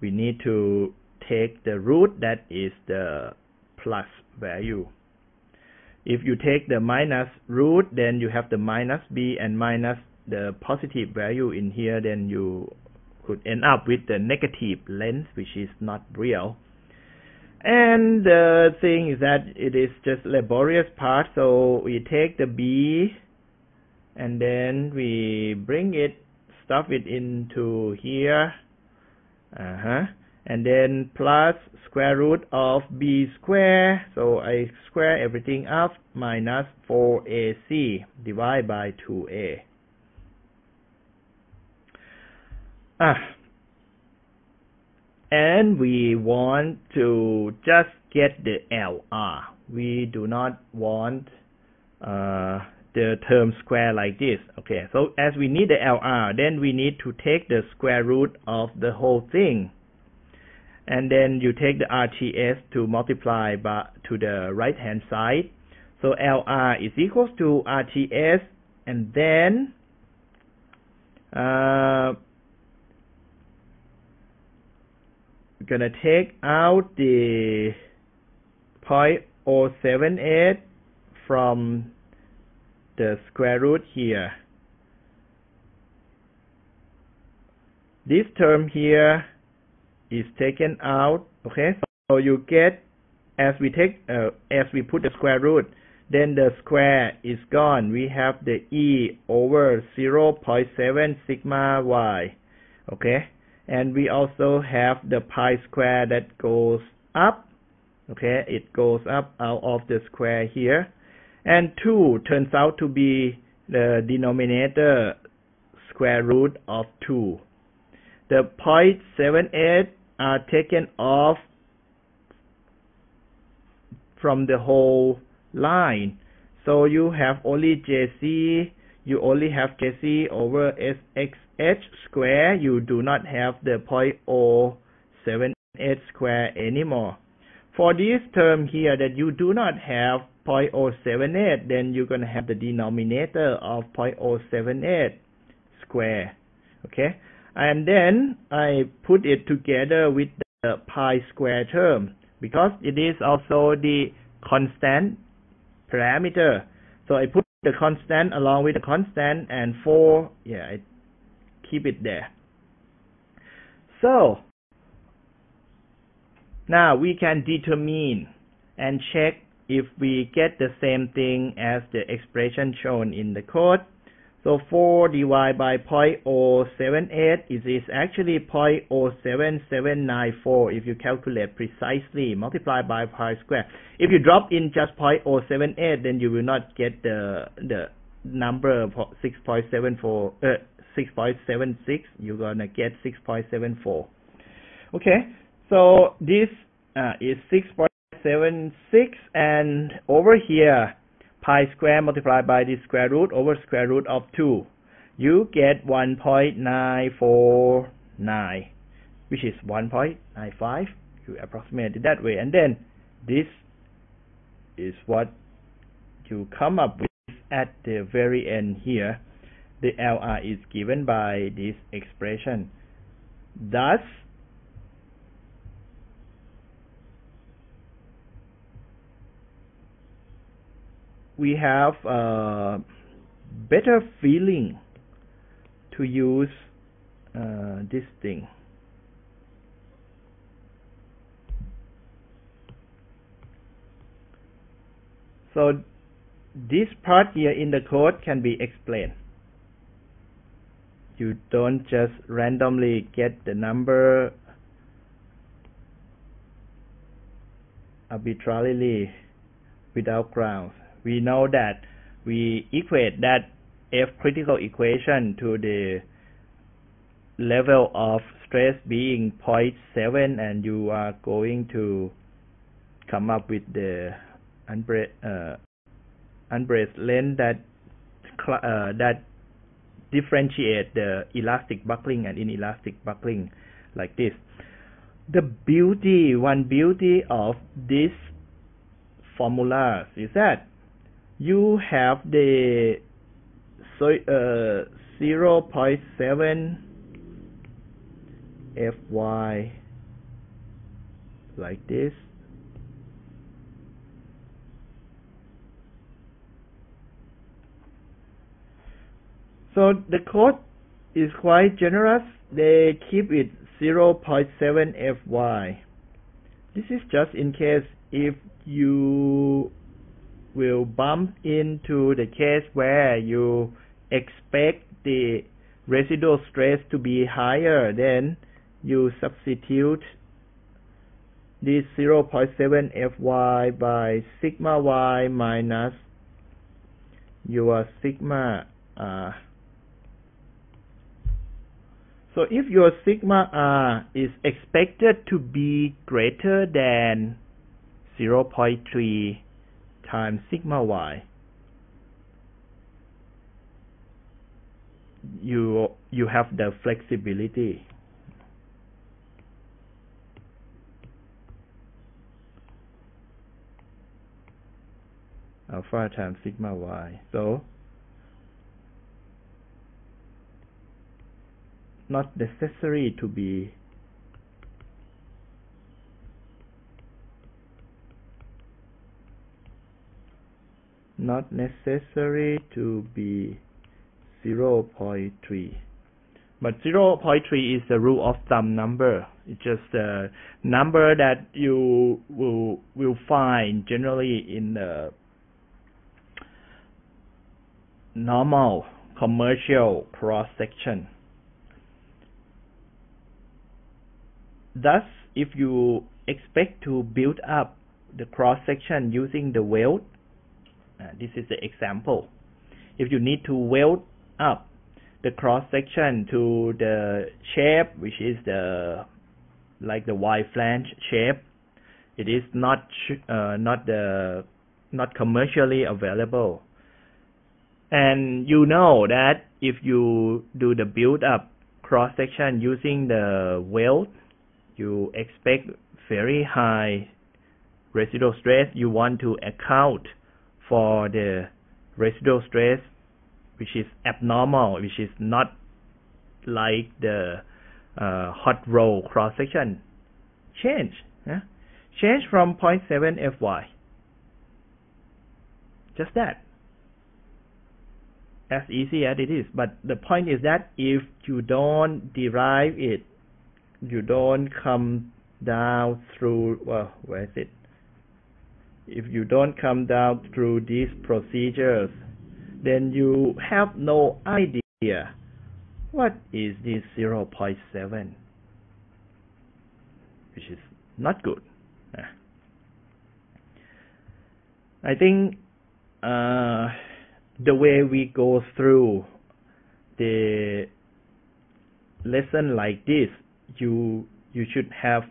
need to take the root that is the plus value. If you take the minus root, then you have the minus B and minus the positive value in here, then you could end up with the negative length, which is not real. And the thing is that it is just laborious part, so we take the B and then we bring it, stuff it into here, and then plus square root of B square, so I square everything up, minus 4AC divided by 2A. And we want to just get the LR. We do not want the term square like this. Okay, so as we need the LR, then we need to take the square root of the whole thing. And then you take the RTS to multiply by to the right hand side. So LR is equals to RTS, and then we're gonna take out the 0.078 from the square root here. This term here is taken out. Okay, so you get, as we put the square root, then the square is gone. We have the E over 0.7 sigma y. Okay, and we also have the pi square that goes up. Okay, it goes up out of the square here, and 2 turns out to be the denominator square root of 2. The 0.78 are taken off from the whole line, so you have only JC. You only have JC over SXH square. You do not have the 0.078 square anymore. For this term here that you do not have 0.078, then you're going to have the denominator of 0.078 square. Okay, and then I put it together with the pi square term, because it is also the constant parameter. So I put the constant along with the constant, and 4, I keep it there. So now we can determine and check if we get the same thing as the expression shown in the code. So 4 divided by 0.078 is actually 0.07794 if you calculate precisely, multiply by pi square. If you drop in just 0.078, then you will not get the number of 6.74, 6.76. You're gonna get 6.74. Okay, so this is 6.76, and over here, pi square multiplied by the square root over square root of 2, you get 1.949, which is 1.95. You approximate it that way, and then this is what you come up with at the very end here. The LR is given by this expression. Thus, we have a better feeling to use this thing. So this part here in the code can be explained. You don't just randomly get the number arbitrarily without grounds. We know that we equate that F critical equation to the level of stress being 0.7, and you are going to come up with the unbraced length that differentiate the elastic buckling and inelastic buckling like this. One beauty of this formula is that you have the 0.7 Fy like this. So the code is quite generous. They keep it 0.7 Fy. This is just in case if you will bump into the case where you expect the residual stress to be higher, then you substitute this 0.7 Fy by sigma y minus your sigma r. So if your sigma r is expected to be greater than 0.3 times sigma y, you have the flexibility. Alpha times sigma y. So not necessary to be not necessary to be 0.3, but 0.3 is the rule of thumb number. It's just a number that you will find generally in the normal commercial cross-section. Thus, if you expect to build up the cross-section using the weld, this is the example. If you need to weld up the cross-section to the shape, which is like the Y flange shape, it is not commercially available. And you know that if you do the build-up cross-section using the weld, you expect very high residual stress. You want to account for the residual stress which is abnormal, which is not like the hot roll cross-section. Change from 0.7 Fy. Just that. As easy as it is. But the point is that if you don't derive it, you don't come down through, well, where is it? If you don't come down through these procedures, then you have no idea what is this 0.7, which is not good. I think the way we go through the lesson like this, you should have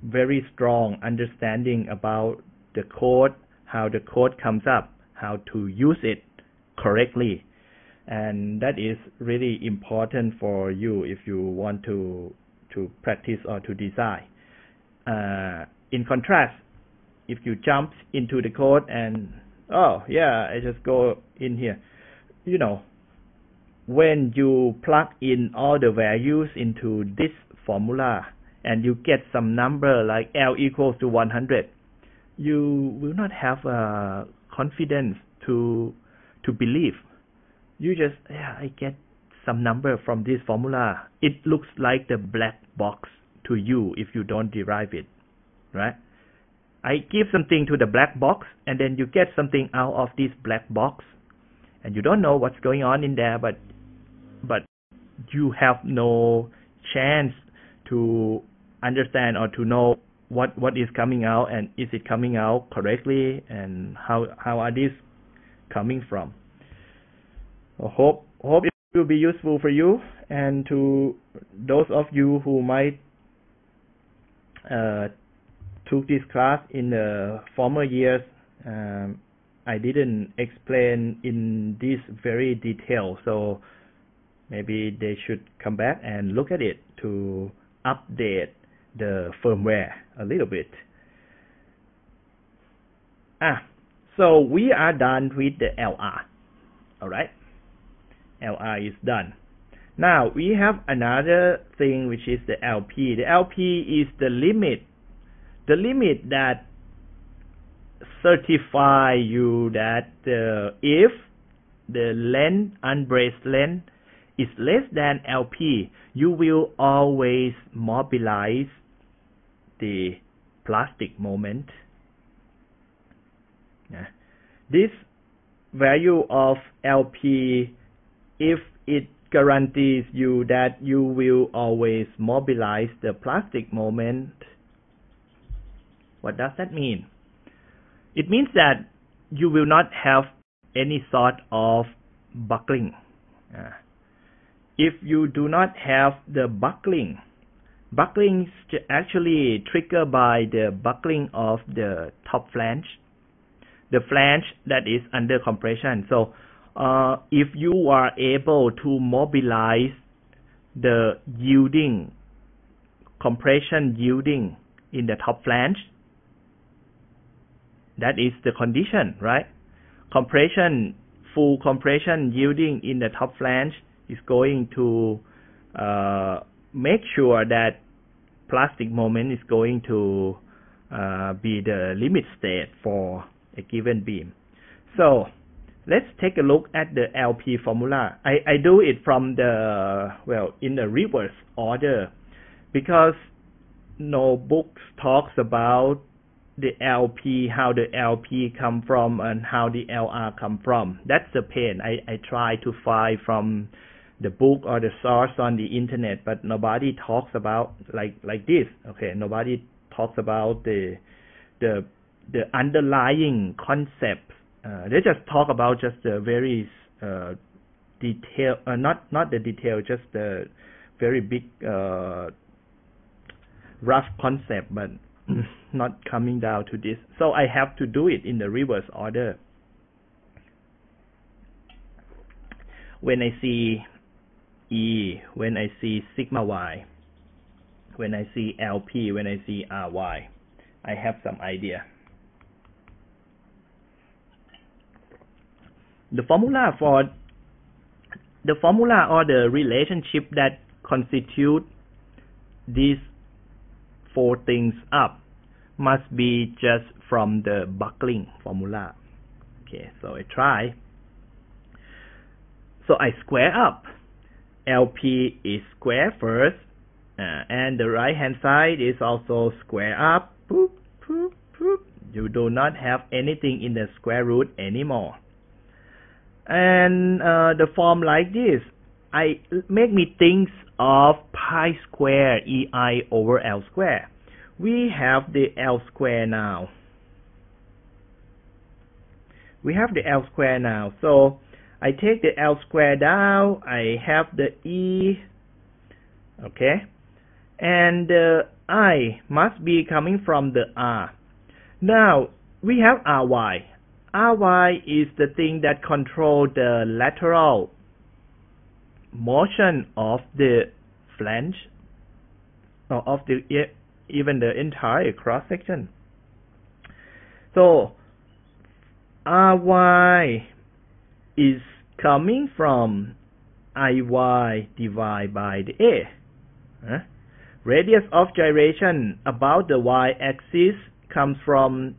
very strong understanding about the code, how the code comes up, how to use it correctly, and that is really important for you if you want to practice or to design. In contrast, if you jump into the code and I just go in here, when you plug in all the values into this formula and you get some number like L equals to 100, you will not have confidence to believe. You just, I get some number from this formula. It looks like the black box to you if you don't derive it, right? I give something to the black box and then you get something out of this black box and you don't know what's going on in there, but you have no chance to understand or to know what is coming out, and is it coming out correctly, and how are these coming from. I hope it will be useful for you, and to those of you who might took this class in the former years. I didn't explain in this very detail, so maybe they should come back and look at it to update the firmware a little bit. So we are done with the LR. Alright, LR is done. Now we have another thing, which is the LP. The LP is the limit that certify you that if the length, unbraced length, is less than LP, you will always mobilize the plastic moment. This value of LP, if it guarantees you that you will always mobilize the plastic moment, what does that mean? It means that you will not have any sort of buckling. If you do not have the buckling is actually triggered by the buckling of the top flange, the flange that is under compression. So if you are able to mobilize the yielding, compression yielding in the top flange, that is the condition, right? Compression, full compression yielding in the top flange is going to make sure that plastic moment is going to be the limit state for a given beam. So let's take a look at the LP formula. I do it from the, in the reverse order, because no books talks about the LP, how the LP come from and how the LR come from. That's the pain. I try to find from the book or the source on the internet, but nobody talks about like this. Okay, nobody talks about the underlying concepts. They just talk about just the very detail, not the detail, just the very big rough concept, but not coming down to this. So I have to do it in the reverse order. When I see E, when I see sigma Y, when I see LP, when I see RY, I have some idea. The formula or the relationship that constitute these four things up must be just from the buckling formula. Okay, so I try. So I square up. LP is square first, and the right hand side is also square up. Boop, boop, boop. You do not have anything in the square root anymore. And the form like this, make me think of pi square EI over L square. We have the L square now. We have the L square now. So I take the L square down. I have the E. Okay. And the I must be coming from the R. Now we have RY. RY is the thing that controls the lateral motion of the flange, or of the even the entire cross section. So RY is coming from IY divided by the A. Radius of gyration about the y-axis comes from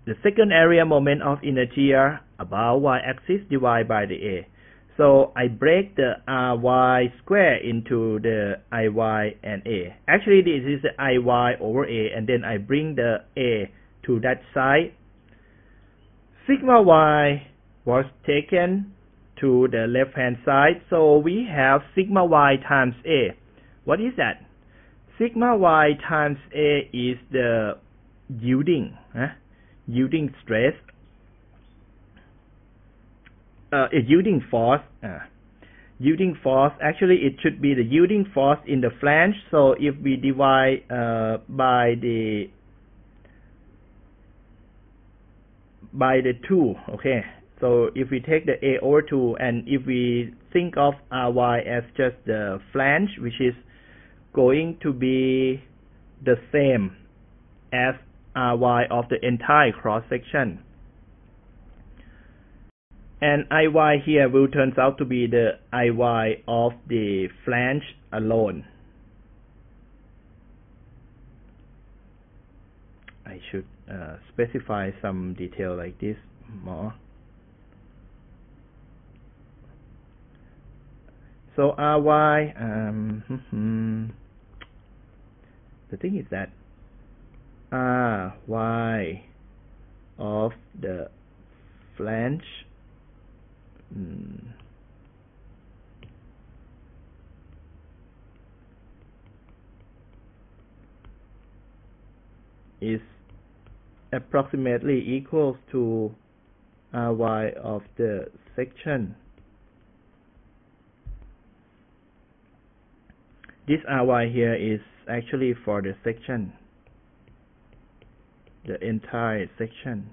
the second area moment of inertia about y-axis divided by the A. So I break the RY square into the IY and A. Actually, this is the IY over A, and then I bring the A to that side. Sigma Y was taken to the left hand side, so we have sigma Y times A. What is that? Sigma Y times A is the yielding stress, yielding force. Yielding force, actually it should be the yielding force in the flange. So if we divide by the 2, okay, so if we take the A over 2, and if we think of RY as just the flange, which is going to be the same as RY of the entire cross section, and IY here will turn out to be the IY of the flange alone. I should specify some detail like this more. So RY, the thing is that RY of the flange is approximately equals to RY of the section. This RY here is actually for the section, the entire section.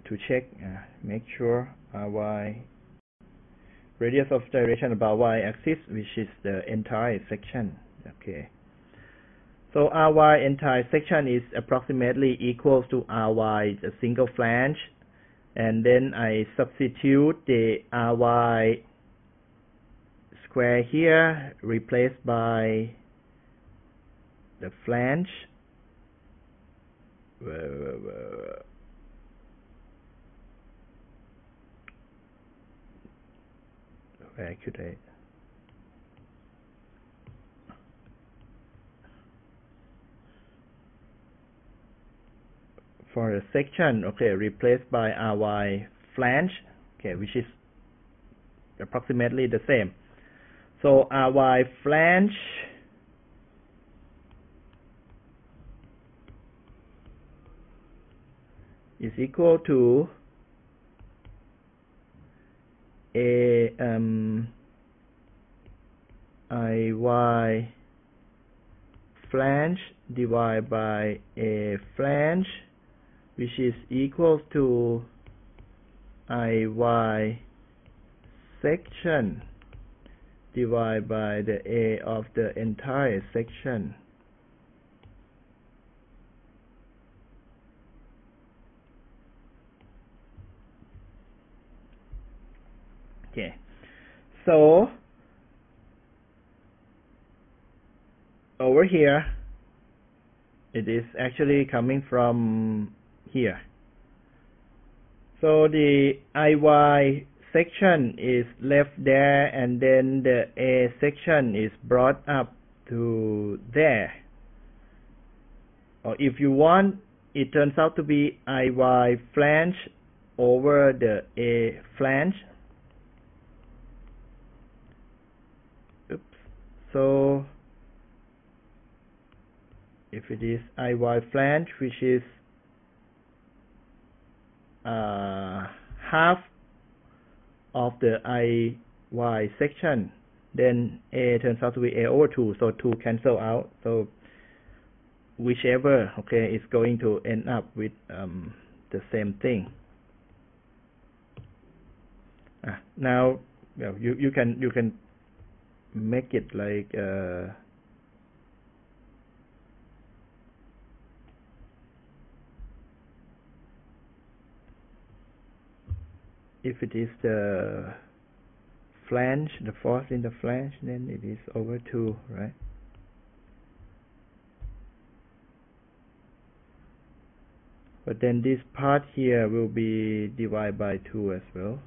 To check, make sure RY, radius of gyration about y-axis, which is the entire section. Okay. So RY entire section is approximately equals to RY the single flange, and then I substitute the RY square here, replaced by the flange. Where could I? For the section, okay, replaced by RY flange, okay, which is approximately the same. So RY flange is equal to a IY flange divided by a flange, which is equal to IY section divided by the A of the entire section. Okay, so over here it is actually coming from here. So the IY section is left there, and then the A section is brought up to there. Or if you want, it turns out to be IY flange over the A flange. Oops. So if it is IY flange, which is half of the IY section, then A turns out to be A over 2, so 2 cancel out. So whichever, okay, is going to end up with the same thing. Now, you can make it like if it is the flange, the force in the flange, then it is over 2, right? But then this part here will be divided by 2 as well.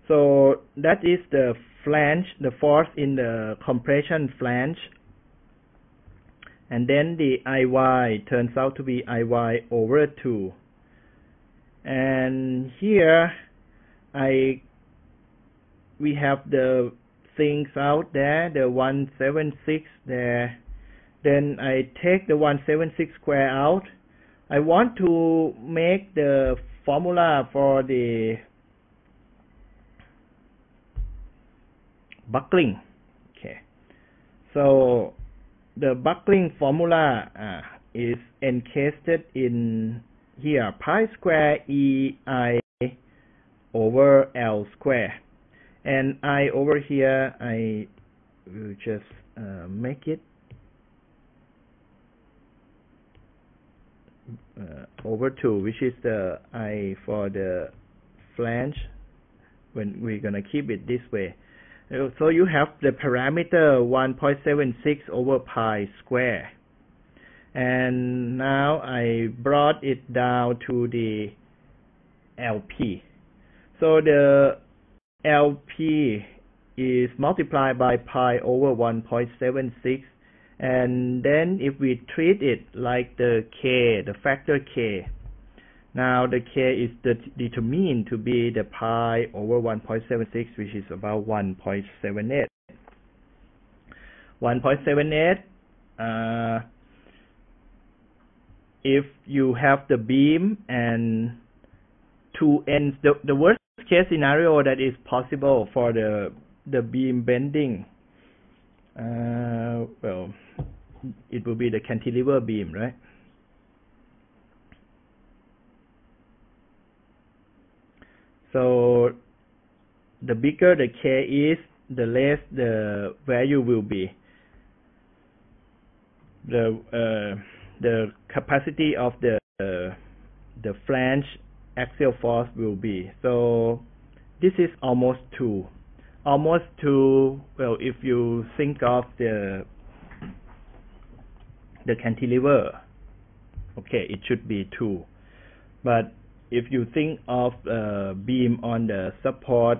So that is the flange, the force in the compression flange. And then the Iy turns out to be Iy over 2. And here we have the things out there, the 176 there. Then I take the 176 square out. I want to make the formula for the buckling. Okay, so the buckling formula is encased in here, pi square EI over L square, and I over here I will just make it over 2, which is the I for the flange when we're gonna keep it this way. So you have the parameter 1.76 over pi square, and now I brought it down to the LP. So the LP is multiplied by pi over 1.76, and then if we treat it like the K, the factor K, now the K is determined to be the pi over 1.76, which is about 1.78. 1.78, if you have the beam and two ends, the worst case scenario that is possible for the beam bending, well, it will be the cantilever beam, right? So the bigger the K is, the less the value will be. The capacity of the flange axial force will be. So this is almost 2. Almost 2, well, if you think of the cantilever, okay, it should be 2. But if you think of beam on the support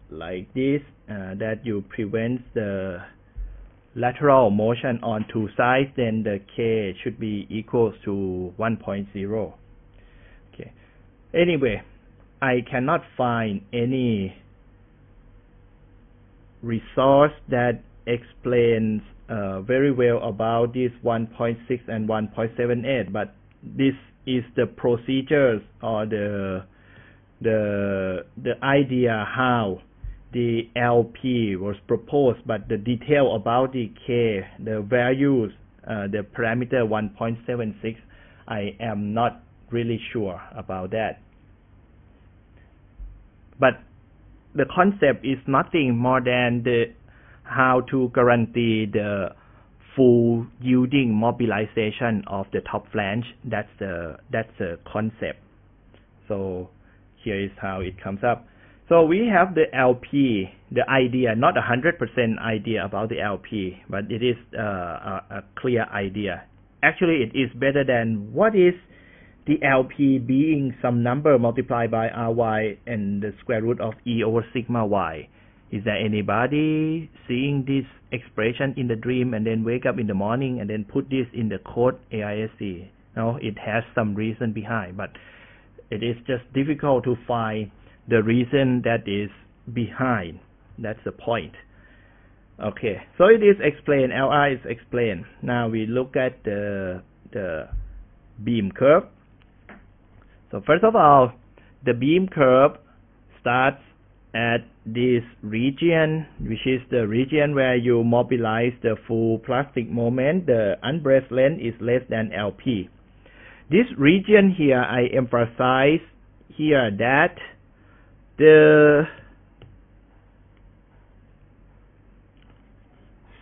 like this, that you prevent the lateral motion on two sides, then the K should be equal to 1.0. Okay. Anyway, I cannot find any resource that explains very well about this 1.6 and 1.78, but this is the procedures or the idea how the LP was proposed, but the detail about the K, the values, the parameter 1.76, I am not really sure about that. But the concept is nothing more than how to guarantee the full yielding mobilization of the top flange. That's the concept. So here is how it comes up. So we have the LP, the idea, not 100% idea about the LP, but it is a clear idea. Actually, it is better than what is the LP being some number multiplied by Ry and the square root of E over sigma Y. Is there anybody seeing this expression in the dream and then wake up in the morning and then put this in the code AISC? No, it has some reason behind, but it is just difficult to find the reason that is behind. That's the point. Okay, so it is explained, Li is explained. Now we look at the beam curve. So first of all, the beam curve starts at this region, which is the region where you mobilize the full plastic moment. The unbraced length is less than LP. This region here, I emphasize here that the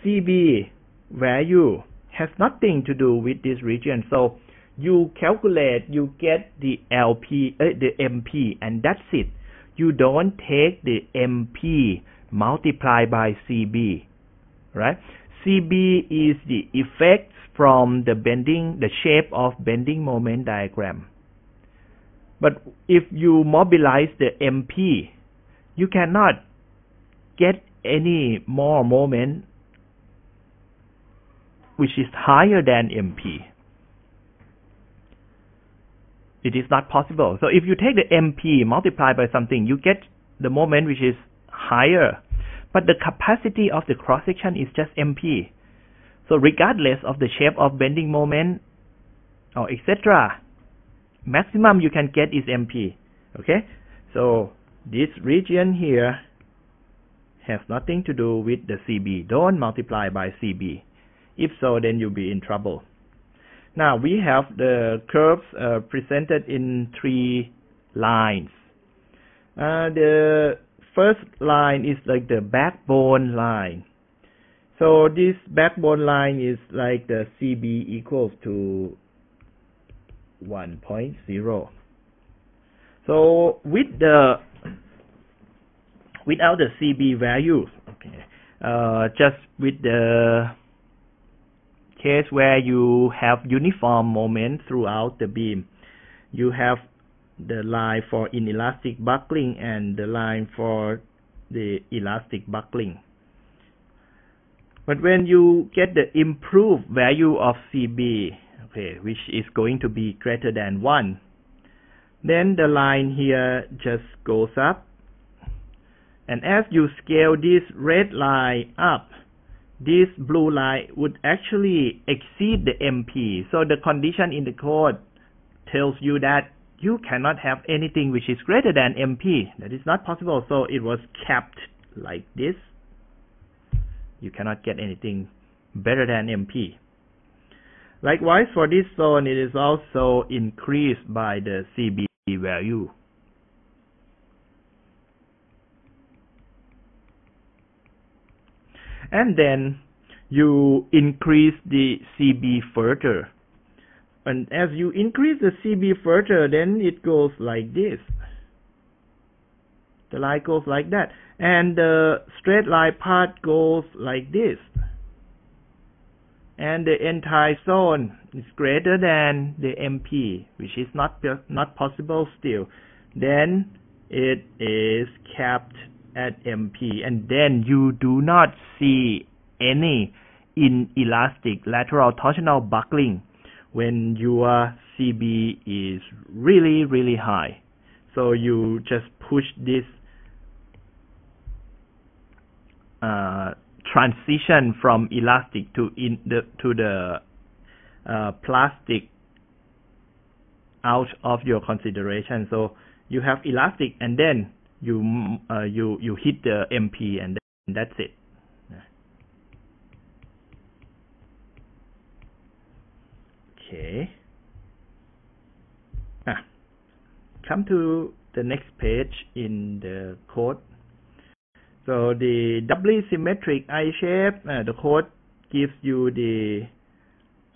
CB value has nothing to do with this region. So you calculate, you get the the MP, and that's it. You don't take the MP multiplied by CB, right? CB is the effect from the bending, the shape of bending moment diagram. But if you mobilize the MP, you cannot get any more moment which is higher than MP. It is not possible. So if you take the MP multiplied by something, you get the moment which is higher. But the capacity of the cross-section is just MP. So regardless of the shape of bending moment or etc., maximum you can get is MP. Okay? So this region here has nothing to do with the CB. Don't multiply by CB. If so, then you'll be in trouble. Now we have the curves presented in 3 lines. The first line is like the backbone line. So this backbone line is like the CB equals to 1.0. So without the CB value, okay, just with the case where you have uniform moment throughout the beam, you have the line for inelastic buckling and the line for the elastic buckling. But when you get the improved value of CB, okay, which is going to be greater than 1, then the line here just goes up, and as you scale this red line up, this blue line would actually exceed the MP. So the condition in the code tells you that you cannot have anything which is greater than MP. That is not possible. So it was capped like this. You cannot get anything better than MP. Likewise, for this zone, it is also increased by the CB value. And then you increase the CB further. And as you increase the CB further, then it goes like this. The line goes like that. And the straight line part goes like this. And the entire zone is greater than the MP, which is not possible still. Then it is capped at MP, and then you do not see any inelastic lateral torsional buckling when your CB is really high. So you just push this transition from elastic to the plastic out of your consideration. So you have elastic, and then you hit the MP, and then that's it. Okay. Come to the next page in the code. So the doubly symmetric I shape, the code gives you the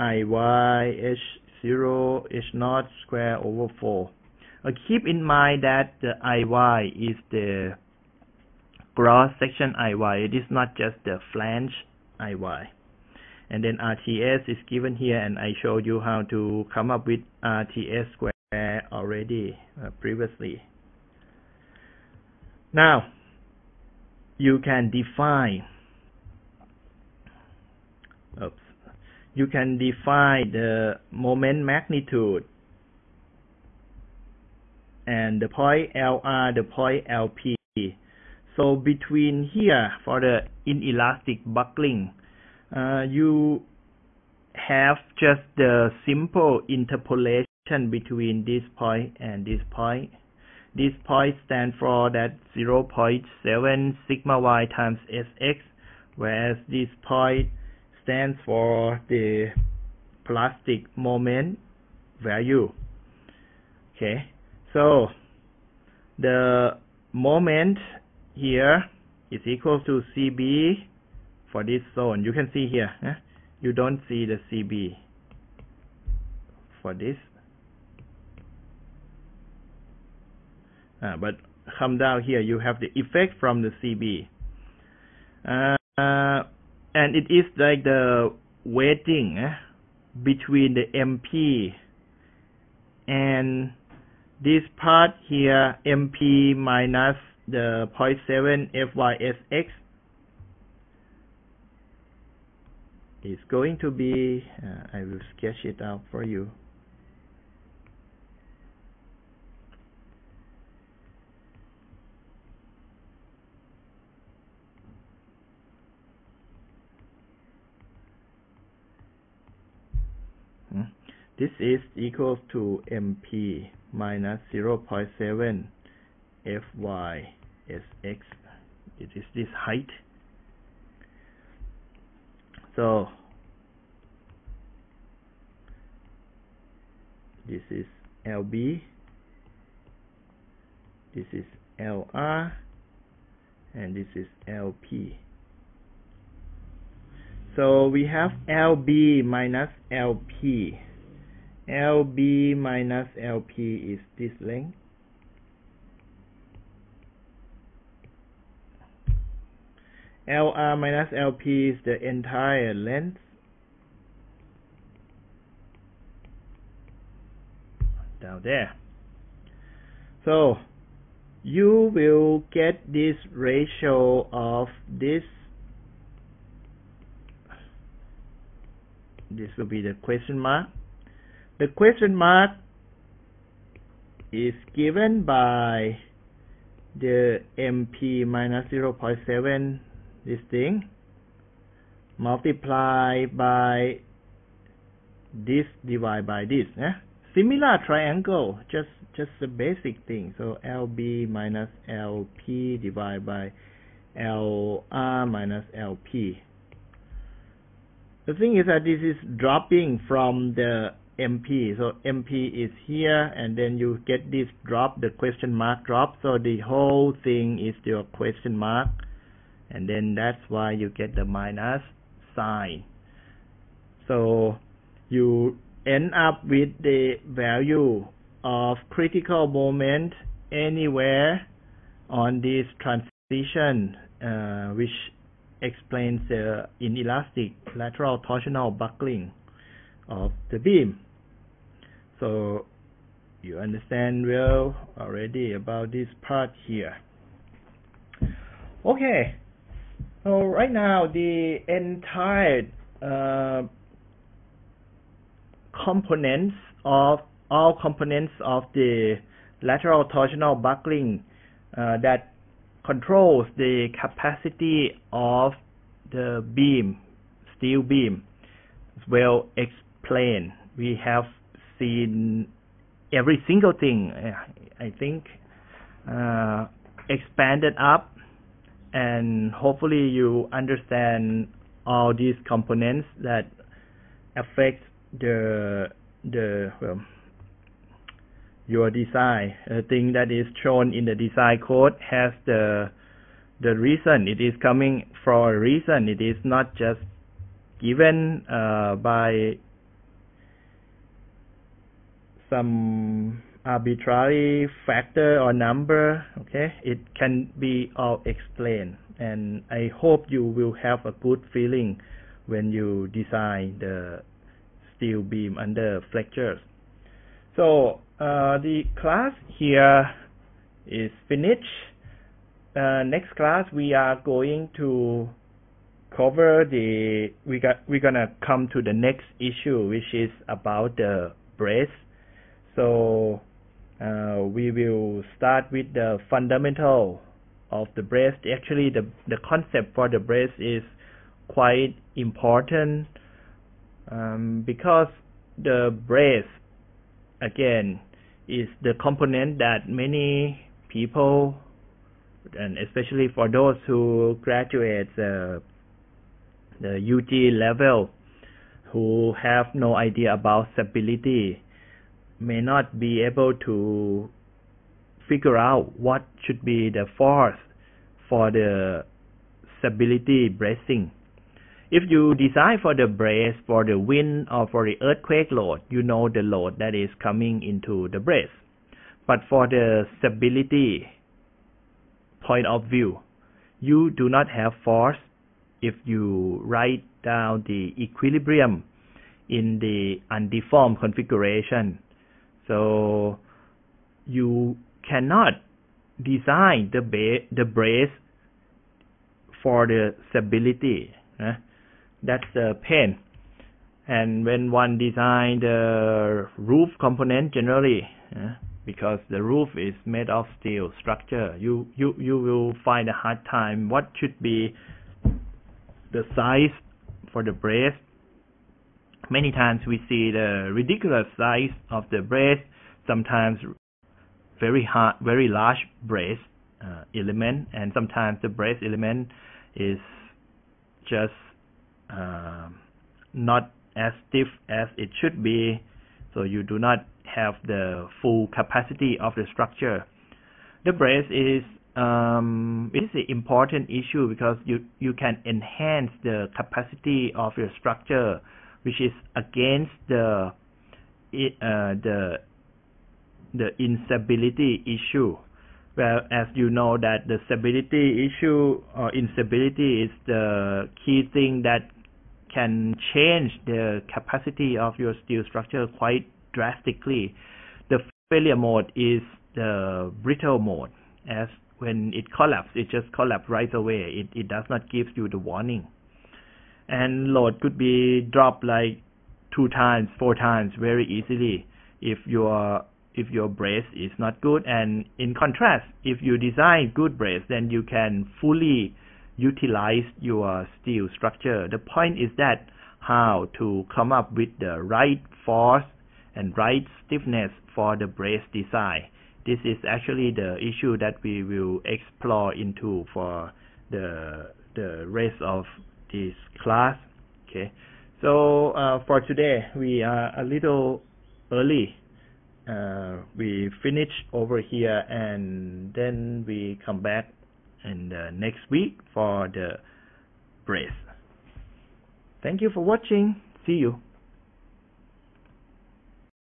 IY H0 H0 square over 4. Keep in mind that the IY is the cross-section IY. It is not just the flange IY. And then RTS is given here, and I showed you how to come up with RTS square already previously. Now, you can define the moment magnitude and the point LR, the point LP. So between here, for the inelastic buckling, you have just the simple interpolation between this point and this point. This point stands for that 0.7 sigma y times Sx, whereas this point stands for the plastic moment value. Okay, so the moment here is equal to CB for this zone. You can see here, you don't see the CB for this, but come down here, you have the effect from the CB, and it is like the weighting between the MP and this part here, MP minus the 0.7 FYSX is going to be, I will sketch it out for you. This is equal to MP minus 0.7 FYSX. It is this height. So this is LB, this is LR, and this is LP. So we have LB minus LP. LB minus LP is this length. LR minus LP is the entire length. Down there. So you will get this ratio of this. This will be the question mark. The question mark is given by the MP minus 0.7, this thing, multiplied by this divided by this. Similar triangle, just a basic thing. So LB minus LP divided by LR minus LP. The thing is that this is dropping from the MP. So MP is here, and then you get this drop, the question mark drop. So the whole thing is your question mark, and then that's why you get the minus sign. So you end up with the value of critical moment anywhere on this transition, which explains the inelastic lateral torsional buckling of the beam. So you understand well already about this part here. Okay, so right now the entire components of all components of the lateral torsional buckling that controls the capacity of the beam, steel beam, well explained. We have seen every single thing, I think, expanded up, and hopefully you understand all these components that affect your design. The thing that is shown in the design code has the reason. It is coming for a reason. It is not just given by some arbitrary factor or number. Okay, it can be all explained, and I hope you will have a good feeling when you design the steel beam under flexures. So the class here is finished. Next class we are going to cover we're gonna come to the next issue, which is about the brace. So we will start with the fundamental of the brace. Actually, the concept for the brace is quite important, because the brace, again, is the component that many people, and especially for those who graduate the UG level, who have no idea about stability, may not be able to figure out what should be the force for the stability bracing. If you design for the brace for the wind or for the earthquake load, you know the load that is coming into the brace. But for the stability point of view, you do not have force if you write down the equilibrium in the undeformed configuration. So you cannot design the brace for the stability. That's the pain. And when one design the roof component generally, because the roof is made of steel structure, you will find a hard time what should be the size for the brace. Many times we see the ridiculous size of the brace, sometimes very large brace element, and sometimes the brace element is just not as stiff as it should be, so you do not have the full capacity of the structure. The brace is an important issue because you can enhance the capacity of your structure, which is against the instability issue. Well, as you know that the stability issue or instability is the key thing that can change the capacity of your steel structure quite drastically. The failure mode is the brittle mode. As when it collapses, it just collapses right away. It does not give you the warning. And load could be dropped like 2 times, 4 times very easily if your brace is not good. And in contrast, if you design good brace, then you can fully utilize your steel structure. The point is that how to come up with the right force and right stiffness for the brace design. This is actually the issue that we will explore into for the rest of this class. Okay, so for today we are a little early. We finish over here and then we come back in the next week for the brace. Thank you for watching. See you.